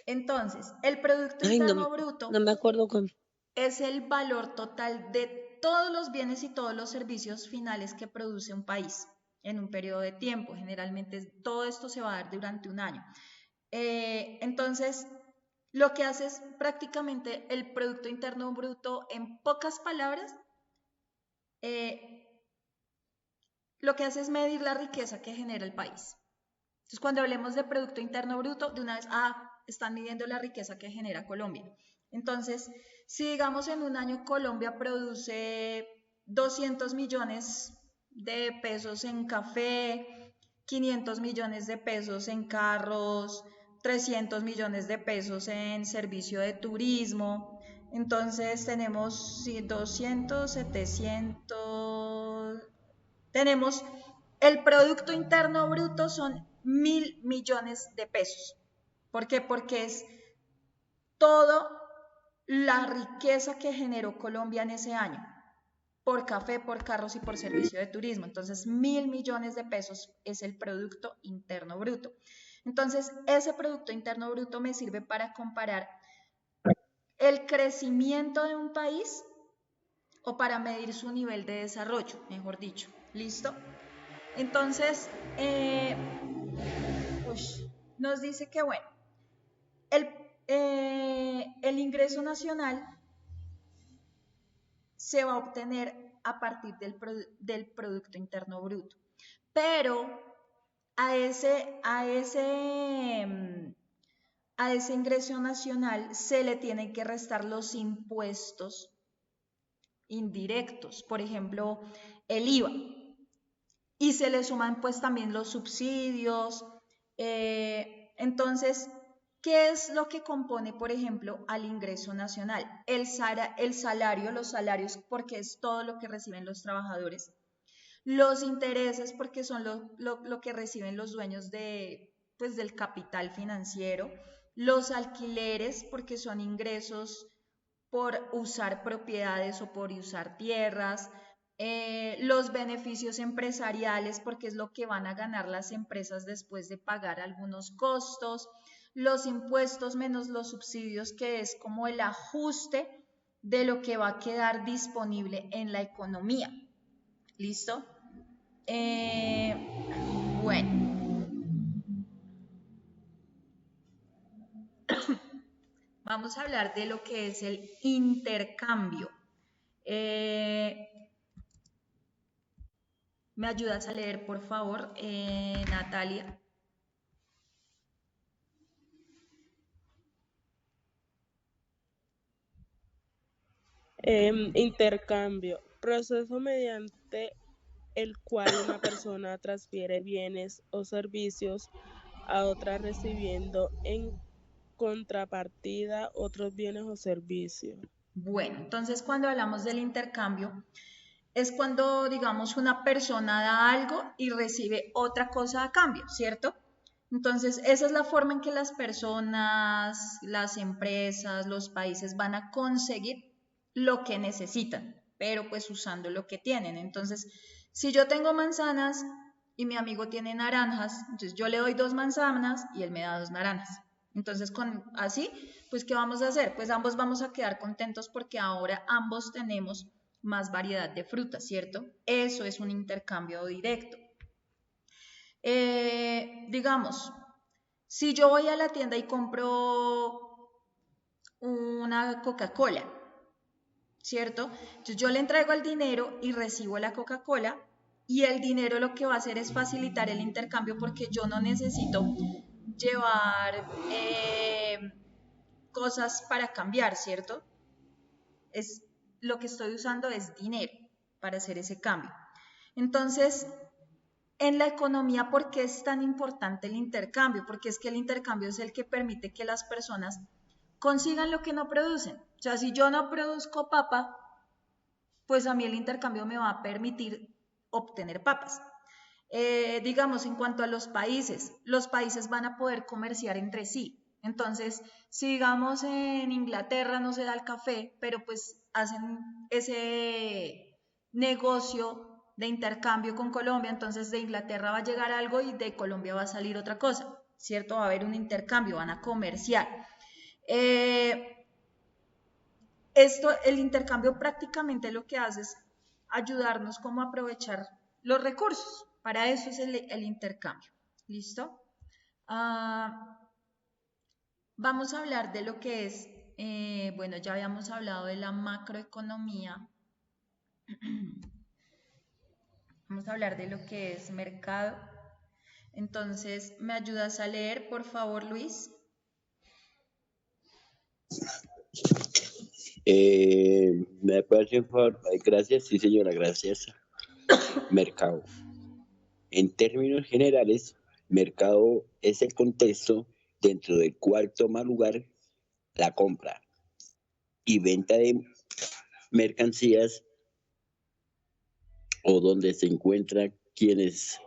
entonces, el Producto Ay, Interno no Bruto me acuerdo con. es el valor total de todos los bienes y todos los servicios finales que produce un país en un periodo de tiempo. Generalmente todo esto se va a dar durante un año. Entonces, lo que hace es prácticamente el Producto Interno Bruto, en pocas palabras, lo que hace es medir la riqueza que genera el país. Entonces, cuando hablemos de Producto Interno Bruto, de una vez, están midiendo la riqueza que genera Colombia. Entonces, si digamos en un año Colombia produce 200 millones de pesos en café, 500 millones de pesos en carros, 300 millones de pesos en servicio de turismo, entonces tenemos 200, 700, tenemos el Producto Interno Bruto son 1.000 millones de pesos. ¿Por qué? Porque es toda la riqueza que generó Colombia en ese año, por café, por carros y por servicio de turismo. Entonces, 1.000 millones de pesos es el Producto Interno Bruto. Entonces, ese Producto Interno Bruto me sirve para comparar el crecimiento de un país o para medir su nivel de desarrollo, mejor dicho. ¿Listo? Entonces, nos dice que, bueno, el ingreso nacional se va a obtener a partir del Producto Interno Bruto, pero a ese ingreso nacional se le tienen que restar los impuestos indirectos, por ejemplo, el IVA, y se le suman pues también los subsidios. Entonces, ¿qué es lo que compone, por ejemplo, al ingreso nacional? El salario, los salarios, porque es todo lo que reciben los trabajadores. Los intereses, porque son lo que reciben los dueños pues, del capital financiero. Los alquileres, porque son ingresos por usar propiedades o por usar tierras. Los beneficios empresariales, porque es lo que van a ganar las empresas después de pagar algunos costos. Los impuestos menos los subsidios, que es como el ajuste de lo que va a quedar disponible en la economía. ¿Listo? Eh, bueno, vamos a hablar de lo que es el intercambio. Eh, ¿Me ayudas a leer, por favor, Natalia? Intercambio, proceso mediante el cual una persona transfiere bienes o servicios a otra recibiendo en contrapartida otros bienes o servicios. Bueno, entonces cuando hablamos del intercambio, es cuando, digamos, una persona da algo y recibe otra cosa a cambio, ¿cierto? Entonces, esa es la forma en que las personas, las empresas, los países van a conseguir lo que necesitan, pero pues usando lo que tienen. Entonces, si yo tengo manzanas y mi amigo tiene naranjas, entonces yo le doy 2 manzanas y él me da 2 naranjas. Entonces, así, pues, ¿qué vamos a hacer? Pues ambos vamos a quedar contentos porque ahora ambos tenemos más variedad de frutas, ¿cierto? Eso es un intercambio directo. Digamos, si yo voy a la tienda y compro una Coca-Cola, ¿cierto? Entonces yo le entrego el dinero y recibo la Coca-Cola y el dinero lo que va a hacer es facilitar el intercambio porque yo no necesito llevar cosas para cambiar, ¿cierto? Es, lo que estoy usando es dinero para hacer ese cambio. Entonces, en la economía, ¿por qué es tan importante el intercambio? Porque es que el intercambio es el que permite que las personas consigan lo que no producen. O sea, si yo no produzco papa, pues a mí el intercambio me va a permitir obtener papas. Digamos, en cuanto a los países van a poder comerciar entre sí. Entonces, si digamos en Inglaterra no se da el café, pero pues hacen ese negocio de intercambio con Colombia, entonces de Inglaterra va a llegar algo y de Colombia va a salir otra cosa, ¿cierto? Va a haber un intercambio, van a comerciar. El intercambio prácticamente lo que hace es ayudarnos como a aprovechar los recursos. Para eso es el intercambio. ¿Listo? Vamos a hablar de lo que es, bueno, ya habíamos hablado de la macroeconomía. Vamos a hablar de lo que es mercado. Entonces, ¿me ayudas a leer, por favor, Luis? ¿Me parece un favor? Gracias, sí señora, gracias. Mercado. En términos generales, mercado es el contexto dentro del cual toma lugar la compra y venta de mercancías o donde se encuentran quienes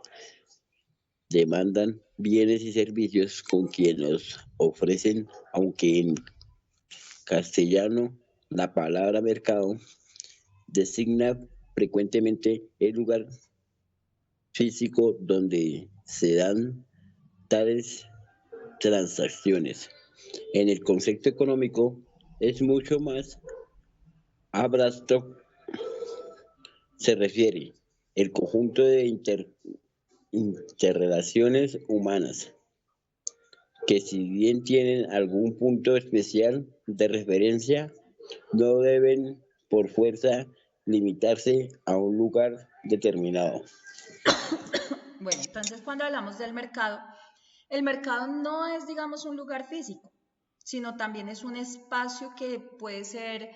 demandan bienes y servicios con quienes los ofrecen, aunque en castellano la palabra mercado designa frecuentemente el lugar físico donde se dan tales transacciones. En el concepto económico es mucho más abstracto, se refiere el conjunto de interrelaciones humanas que si bien tienen algún punto especial de referencia, no deben por fuerza limitarse a un lugar determinado. Bueno, entonces cuando hablamos del mercado, el mercado no es, digamos, un lugar físico, sino también es un espacio que puede ser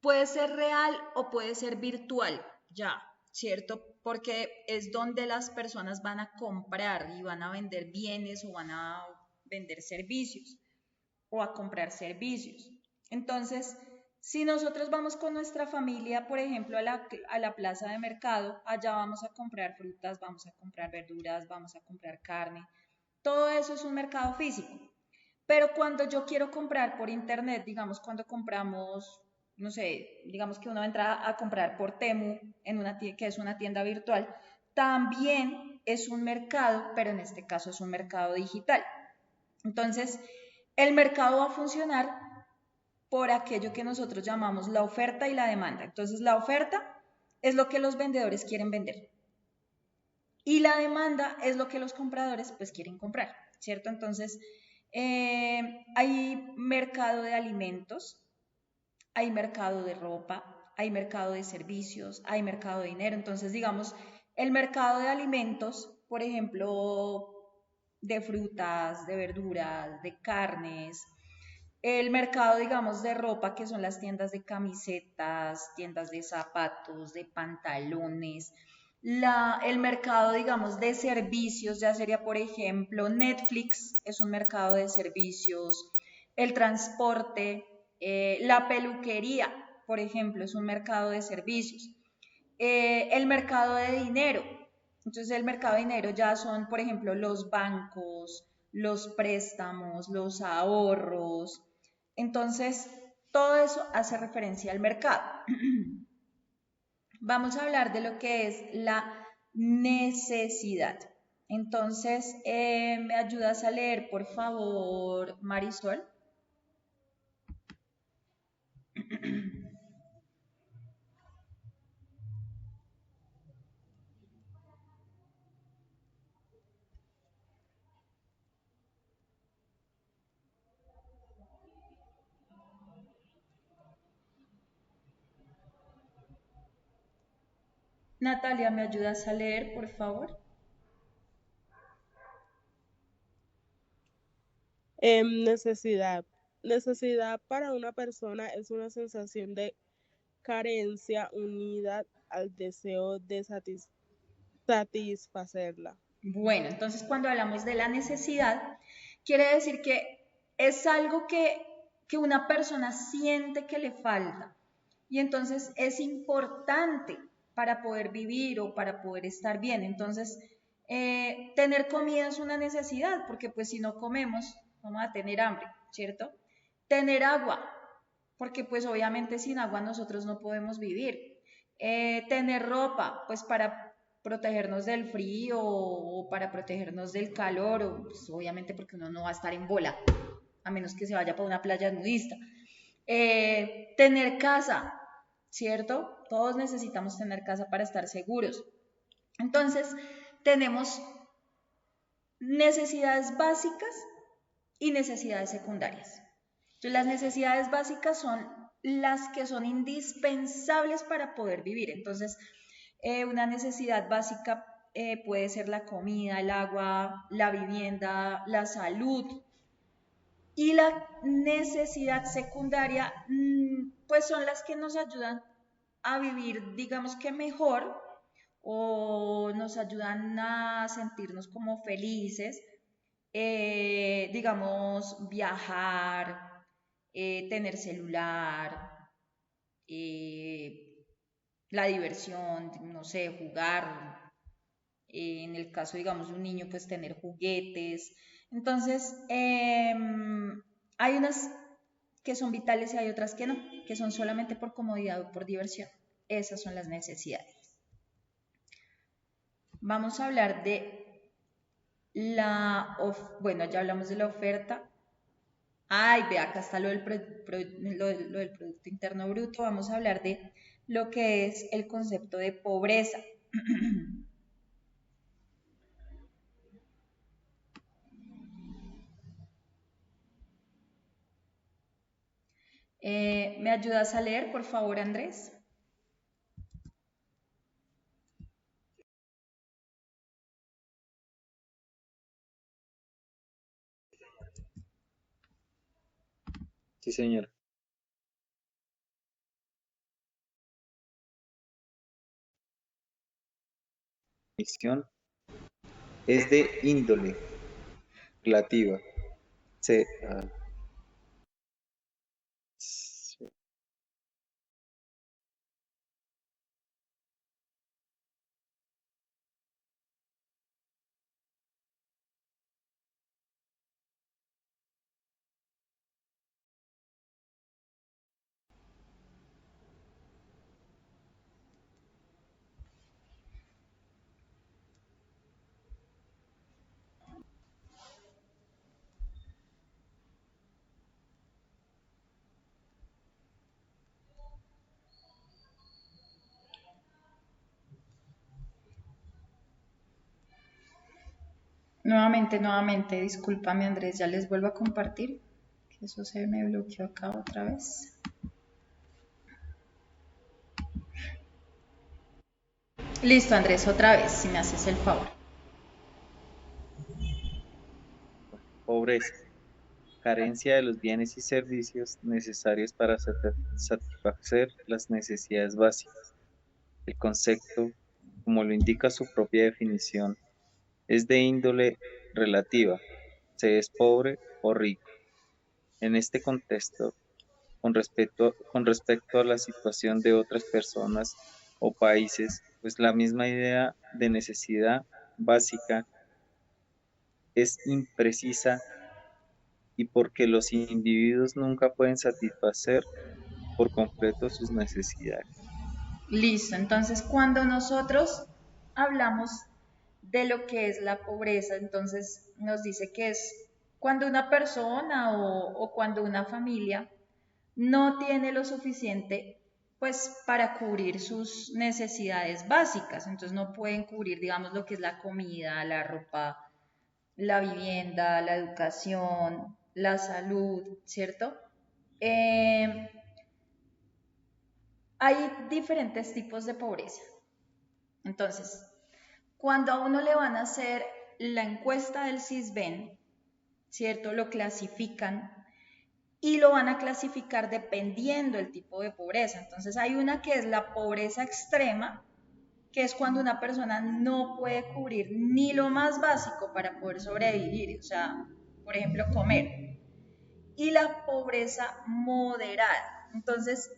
real o puede ser virtual, ya, ¿cierto? Porque es donde las personas van a comprar y van a vender bienes o van a vender servicios o a comprar servicios. Entonces, si nosotros vamos con nuestra familia, por ejemplo, a la plaza de mercado, allá vamos a comprar frutas, vamos a comprar verduras, vamos a comprar carne. Todo eso es un mercado físico. Pero cuando yo quiero comprar por internet, digamos, cuando compramos, no sé, digamos que uno entra a comprar por Temu, que es una tienda virtual, también es un mercado, pero en este caso es un mercado digital. Entonces, el mercado va a funcionar por aquello que nosotros llamamos la oferta y la demanda. Entonces, la oferta es lo que los vendedores quieren vender. Y la demanda es lo que los compradores pues quieren comprar, ¿cierto? Entonces, hay mercado de alimentos, hay mercado de ropa, hay mercado de servicios, hay mercado de dinero. Entonces, digamos, el mercado de alimentos, por ejemplo, de frutas, de verduras, de carnes, el mercado, digamos, de ropa, que son las tiendas de camisetas, tiendas de zapatos, de pantalones. El mercado, digamos, de servicios, ya sería, por ejemplo, Netflix, es un mercado de servicios. El transporte, la peluquería, por ejemplo, es un mercado de servicios. El mercado de dinero. Entonces, el mercado de dinero ya son, por ejemplo, los bancos, los préstamos, los ahorros. Entonces, todo eso hace referencia al mercado. Vamos a hablar de lo que es la necesidad. Entonces, ¿me ayudas a leer, por favor, Marisol? Natalia, ¿me ayudas a leer, por favor? Necesidad. Necesidad para una persona es una sensación de carencia unida al deseo de satisfacerla. Bueno, entonces cuando hablamos de la necesidad, quiere decir que es algo que una persona siente que le falta y entonces es importante para poder vivir o para poder estar bien. Entonces, tener comida es una necesidad porque pues si no comemos vamos a tener hambre, ¿cierto? Tener agua, porque pues obviamente sin agua nosotros no podemos vivir. Tener ropa, pues para protegernos del frío o para protegernos del calor, o pues, obviamente porque uno no va a estar en bola, a menos que se vaya para una playa nudista. Tener casa, ¿cierto? Todos necesitamos tener casa para estar seguros. Entonces, tenemos necesidades básicas y necesidades secundarias. Entonces, las necesidades básicas son las que son indispensables para poder vivir. Entonces, una necesidad básica puede ser la comida, el agua, la vivienda, la salud. Y la necesidad secundaria, pues son las que nos ayudan a vivir, digamos que mejor, o nos ayudan a sentirnos como felices, digamos, viajar, tener celular, eh, la diversión, no sé, jugar, en el caso, digamos, de un niño, pues tener juguetes. Entonces, hay unas que son vitales y hay otras que no, que son solamente por comodidad o por diversión. Esas son las necesidades. Vamos a hablar de bueno, ya hablamos de la oferta. Ay, ve, acá está lo del Producto Interno Bruto. Vamos a hablar de lo que es el concepto de pobreza. ¿Me ayudas a leer, por favor, Andrés? Sí, señor. Misión es de índole relativa. Se, ah, se- Nuevamente, discúlpame Andrés, ya les vuelvo a compartir, que eso se me bloqueó acá otra vez. Listo Andrés, otra vez, si me haces el favor. Pobreza, carencia de los bienes y servicios necesarios para satisfacer las necesidades básicas. El concepto, como lo indica su propia definición, es de índole relativa, se es pobre o rico. En este contexto, con respecto a la situación de otras personas o países, pues la misma idea de necesidad básica es imprecisa y porque los individuos nunca pueden satisfacer por completo sus necesidades. Listo, entonces cuando nosotros hablamos de lo que es la pobreza, entonces nos dice que es cuando una persona o cuando una familia no tiene lo suficiente pues para cubrir sus necesidades básicas, entonces no pueden cubrir digamos lo que es la comida, la ropa, la vivienda, la educación, la salud, ¿cierto? Eh, Hay diferentes tipos de pobreza. Entonces, cuando a uno le van a hacer la encuesta del CISBEN, ¿cierto? Lo clasifican y lo van a clasificar dependiendo del tipo de pobreza. Entonces, hay una que es la pobreza extrema, que es cuando una persona no puede cubrir ni lo más básico para poder sobrevivir, o sea, por ejemplo, comer. Y la pobreza moderada. Entonces,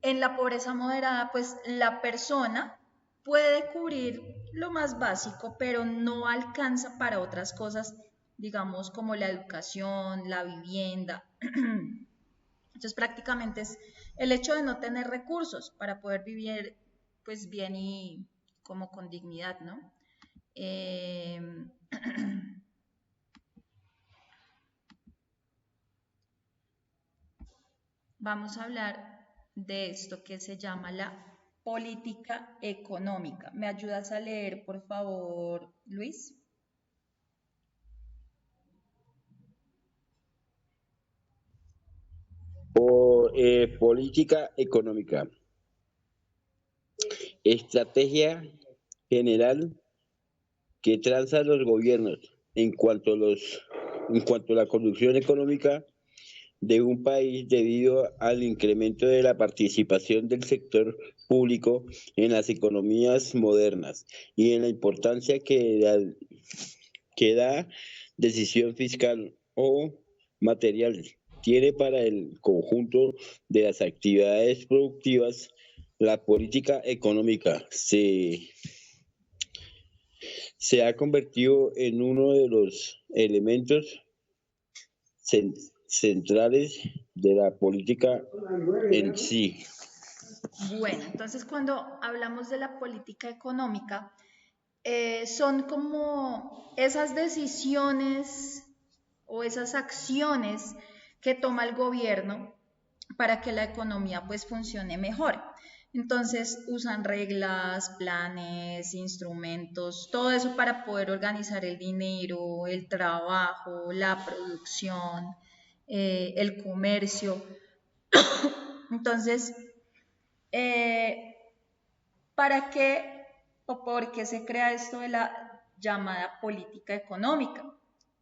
en la pobreza moderada, pues la persona puede cubrir lo más básico, pero no alcanza para otras cosas, digamos, como la educación, la vivienda. Entonces, prácticamente es el hecho de no tener recursos para poder vivir, pues, bien y como con dignidad, ¿no? Eh, Vamos a hablar de esto que se llama la política económica. ¿Me ayudas a leer, por favor, Luis? Política económica. Estrategia general que trazan los gobiernos en cuanto a la conducción económica de un país debido al incremento de la participación del sector público en las economías modernas y en la importancia que da decisión fiscal o material tiene para el conjunto de las actividades productivas. La política económica se ha convertido en uno de los elementos centrales de la política en sí. Bueno, entonces cuando hablamos de la política económica, son como esas decisiones o esas acciones que toma el gobierno para que la economía pues funcione mejor. Entonces usan reglas, planes, instrumentos, todo eso para poder organizar el dinero, el trabajo, la producción, el comercio. Entonces, eh, ¿para qué o por qué se crea esto de la llamada política económica?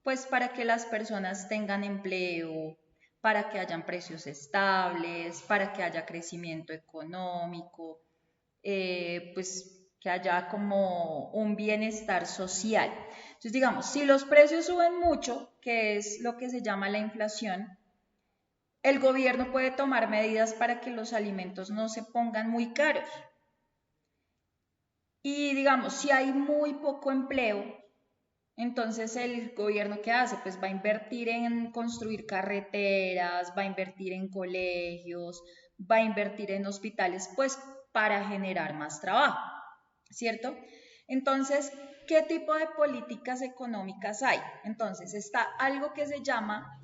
Pues para que las personas tengan empleo, para que hayan precios estables, para que haya crecimiento económico, pues que haya como un bienestar social. Entonces, digamos, si los precios suben mucho, que es lo que se llama la inflación, el gobierno puede tomar medidas para que los alimentos no se pongan muy caros. Y digamos, si hay muy poco empleo, entonces el gobierno ¿qué hace? Pues va a invertir en construir carreteras, va a invertir en colegios, va a invertir en hospitales, pues para generar más trabajo, ¿cierto? Entonces, ¿qué tipo de políticas económicas hay? Entonces, está algo que se llama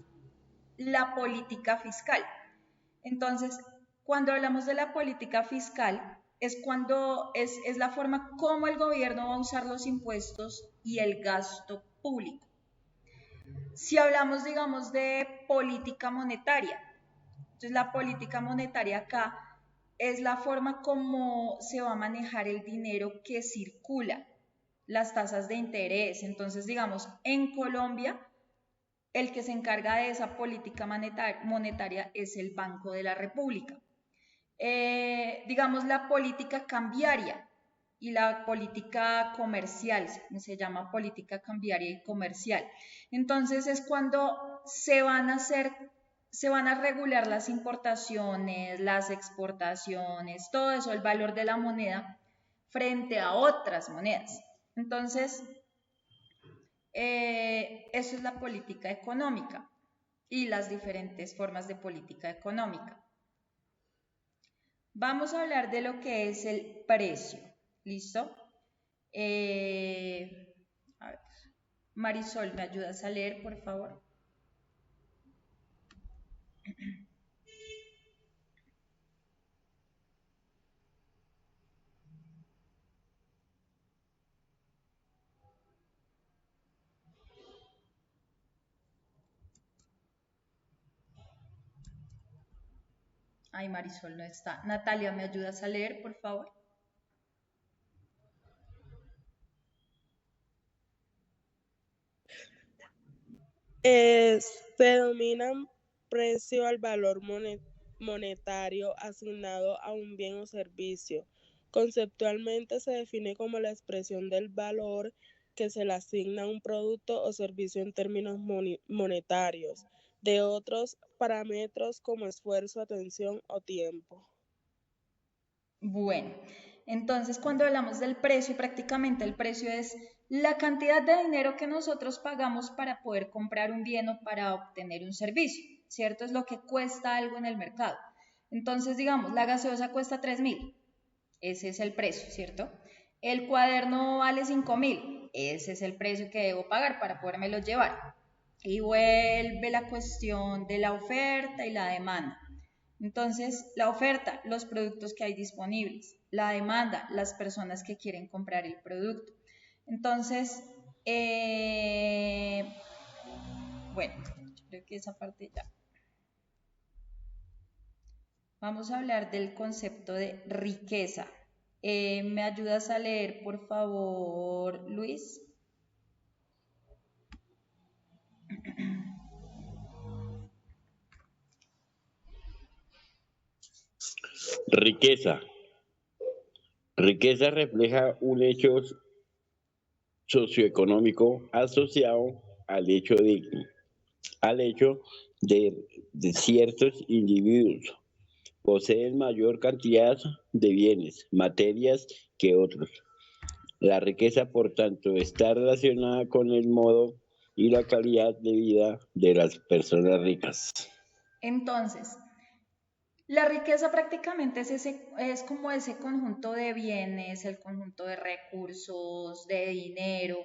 la política fiscal. Entonces, cuando hablamos de la política fiscal, es cuando es la forma como el gobierno va a usar los impuestos y el gasto público. Si hablamos, digamos, de política monetaria, entonces la política monetaria acá es la forma como se va a manejar el dinero que circula, las tasas de interés. Entonces, digamos, en Colombia, el que se encarga de esa política monetaria es el Banco de la República. Digamos, la política cambiaria y la política comercial, se llama política cambiaria y comercial. Entonces es cuando se van a regular las importaciones, las exportaciones, todo eso, el valor de la moneda frente a otras monedas. Entonces, eso es la política económica y las diferentes formas de política económica. Vamos a hablar de lo que es el precio. ¿Listo? A ver. Marisol, ¿me ayudas a leer, por favor? Ay, Marisol no está. Natalia, ¿me ayudas a leer, por favor? Se denominan precio al valor monetario asignado a un bien o servicio. Conceptualmente se define como la expresión del valor que se le asigna a un producto o servicio en términos monetarios, de otros parámetros como esfuerzo, atención o tiempo. Bueno, entonces cuando hablamos del precio, prácticamente el precio es la cantidad de dinero que nosotros pagamos para poder comprar un bien o para obtener un servicio, ¿cierto? Es lo que cuesta algo en el mercado. Entonces, digamos, la gaseosa cuesta 3.000, ese es el precio, ¿cierto? El cuaderno vale 5.000, ese es el precio que debo pagar para podérmelo llevar. Y vuelve la cuestión de la oferta y la demanda. Entonces, la oferta, los productos que hay disponibles, la demanda, las personas que quieren comprar el producto. Entonces, bueno, yo creo que esa parte ya. Vamos a hablar del concepto de riqueza. ¿Me ayudas a leer, por favor, Luis? Riqueza. Riqueza refleja un hecho socioeconómico asociado al hecho de ciertos individuos poseen mayor cantidad de bienes, materias que otros. La riqueza, por tanto, está relacionada con el modo y la calidad de vida de las personas ricas. Entonces, la riqueza prácticamente es como ese conjunto de bienes, el conjunto de recursos, de dinero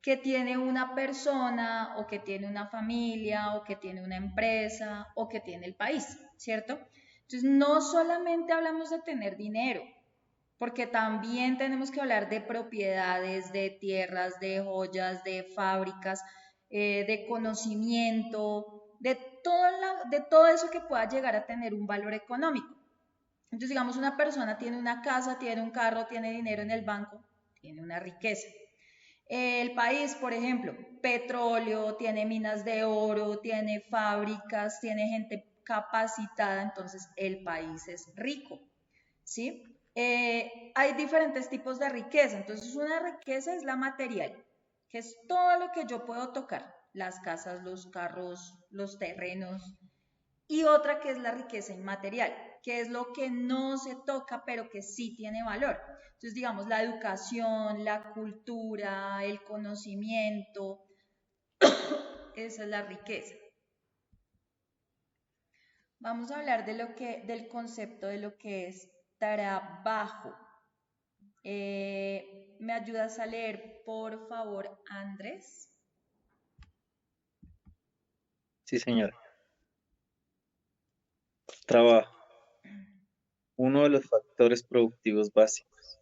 que tiene una persona o que tiene una familia o que tiene una empresa o que tiene el país, ¿cierto? Entonces, no solamente hablamos de tener dinero, porque también tenemos que hablar de propiedades, de tierras, de joyas, de fábricas, de conocimiento, de todo eso que pueda llegar a tener un valor económico. Entonces, digamos, una persona tiene una casa, tiene un carro, tiene dinero en el banco, tiene una riqueza. El país, por ejemplo, petróleo, tiene minas de oro, tiene fábricas, tiene gente capacitada, entonces el país es rico, ¿sí? Hay diferentes tipos de riqueza, entonces una riqueza es la material, que es todo lo que yo puedo tocar, las casas, los carros, los terrenos, y otra que es la riqueza inmaterial, que es lo que no se toca pero que sí tiene valor. Entonces, digamos, la educación, la cultura, el conocimiento, esa es la riqueza. Vamos a hablar del concepto de lo que es trabajo. ¿Me ayudas a leer, por favor, Andrés? Sí, señora. Trabajo. Uno de los factores productivos básicos,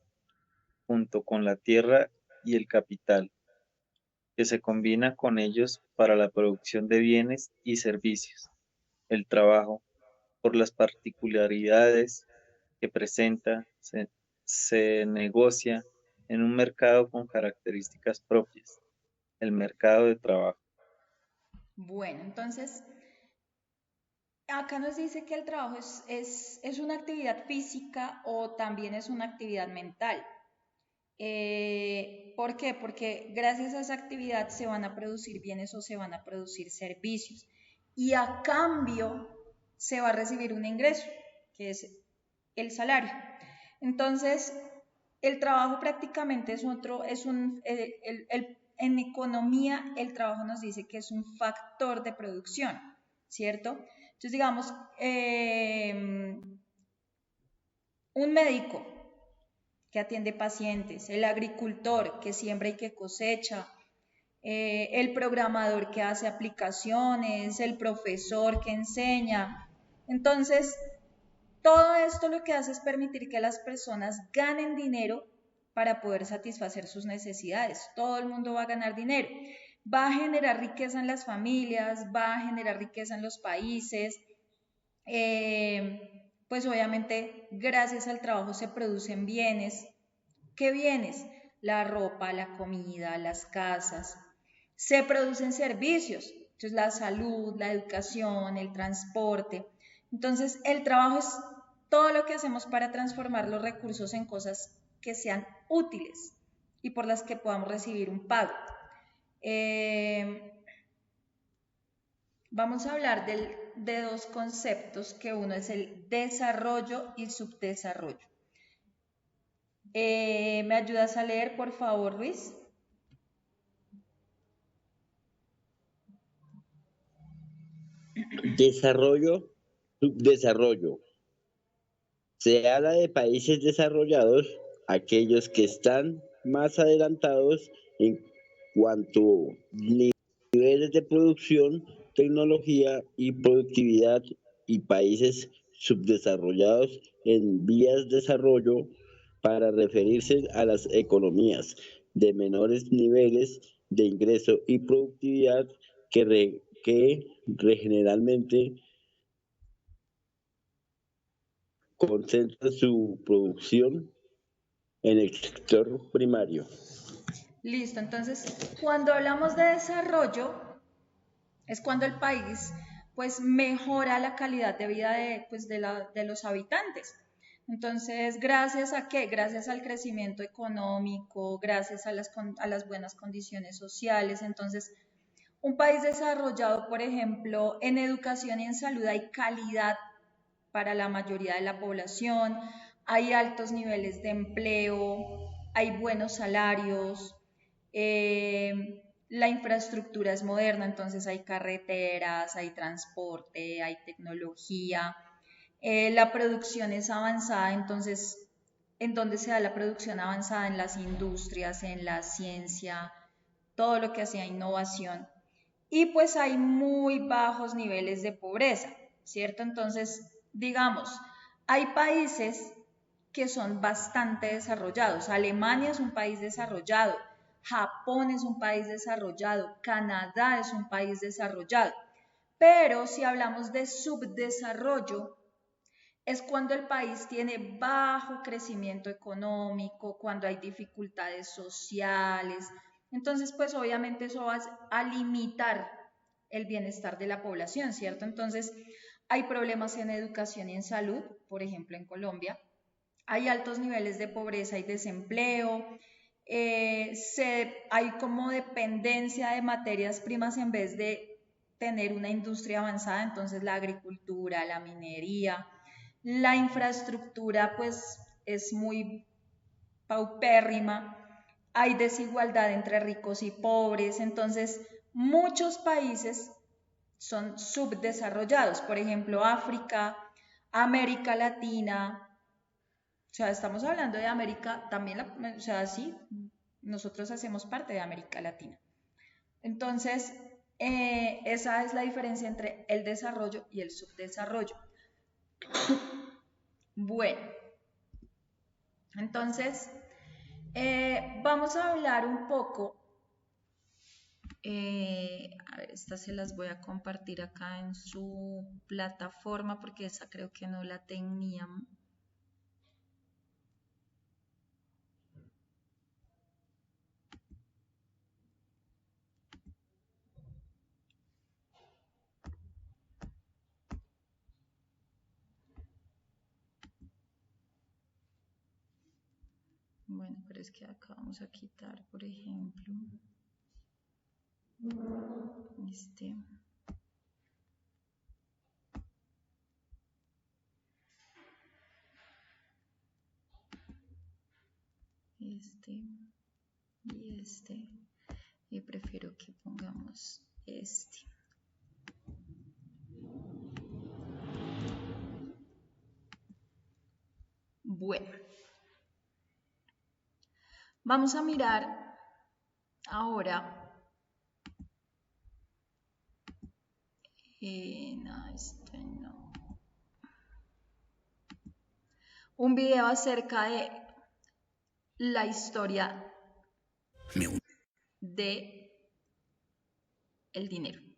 junto con la tierra y el capital, que se combina con ellos para la producción de bienes y servicios. El trabajo, por las particularidades que presenta, se negocia en un mercado con características propias, el mercado de trabajo. Bueno, entonces acá nos dice que el trabajo es una actividad física o también es una actividad mental. ¿Por qué? Porque gracias a esa actividad se van a producir bienes o se van a producir servicios y a cambio se va a recibir un ingreso, que es el salario. Entonces, el trabajo prácticamente es otro, en economía el trabajo nos dice que es un factor de producción, ¿cierto? Entonces, digamos, un médico que atiende pacientes, el agricultor que siembra y que cosecha, el programador que hace aplicaciones, el profesor que enseña. Entonces, todo esto lo que hace es permitir que las personas ganen dinero para poder satisfacer sus necesidades. Todo el mundo va a ganar dinero. Va a generar riqueza en las familias, va a generar riqueza en los países. Pues obviamente gracias al trabajo se producen bienes. ¿Qué bienes? La ropa, la comida, las casas. Se producen servicios, entonces la salud, la educación, el transporte. Entonces el trabajo es todo lo que hacemos para transformar los recursos en cosas que sean útiles y por las que podamos recibir un pago. Vamos a hablar de dos conceptos, que uno es el desarrollo y subdesarrollo. ¿Me ayudas a leer, por favor, Luis? Desarrollo, subdesarrollo. Se habla de países desarrollados, aquellos que están más adelantados en cuanto a niveles de producción, tecnología y productividad, y países subdesarrollados en vías de desarrollo para referirse a las economías de menores niveles de ingreso y productividad que generalmente concentra su producción en el sector primario. Listo, entonces cuando hablamos de desarrollo es cuando el país pues mejora la calidad de vida de los habitantes. Entonces, ¿gracias a qué? Gracias al crecimiento económico, gracias a las buenas condiciones sociales. Entonces, un país desarrollado, por ejemplo, en educación y en salud hay calidad para la mayoría de la población, hay altos niveles de empleo, hay buenos salarios, la infraestructura es moderna, entonces hay carreteras, hay transporte, hay tecnología, la producción es avanzada, entonces, ¿en dónde se da la producción avanzada? En las industrias, en la ciencia, todo lo que hacía innovación. Y pues hay muy bajos niveles de pobreza, ¿cierto? Entonces, digamos, hay países que son bastante desarrollados. Alemania es un país desarrollado, Japón es un país desarrollado, Canadá es un país desarrollado. Pero si hablamos de subdesarrollo, es cuando el país tiene bajo crecimiento económico, cuando hay dificultades sociales. Entonces, pues obviamente eso va a limitar el bienestar de la población, ¿cierto? Entonces, hay problemas en educación y en salud, por ejemplo, en Colombia. Hay altos niveles de pobreza y desempleo. Hay como dependencia de materias primas en vez de tener una industria avanzada, entonces la agricultura, la minería, la infraestructura pues es muy paupérrima, hay desigualdad entre ricos y pobres, entonces muchos países son subdesarrollados, por ejemplo África, América Latina, o sea, estamos hablando de América, también, o sea, sí, nosotros hacemos parte de América Latina. Entonces, esa es la diferencia entre el desarrollo y el subdesarrollo. Bueno, entonces, vamos a hablar un poco A ver, estas se las voy a compartir acá en su plataforma porque esa creo que no la teníamos. Bueno, pero es que acá vamos a quitar, por ejemplo, este. Este y este. Y prefiero que pongamos este. Bueno. Vamos a mirar ahora. No, este no. Un video acerca de la historia de el dinero.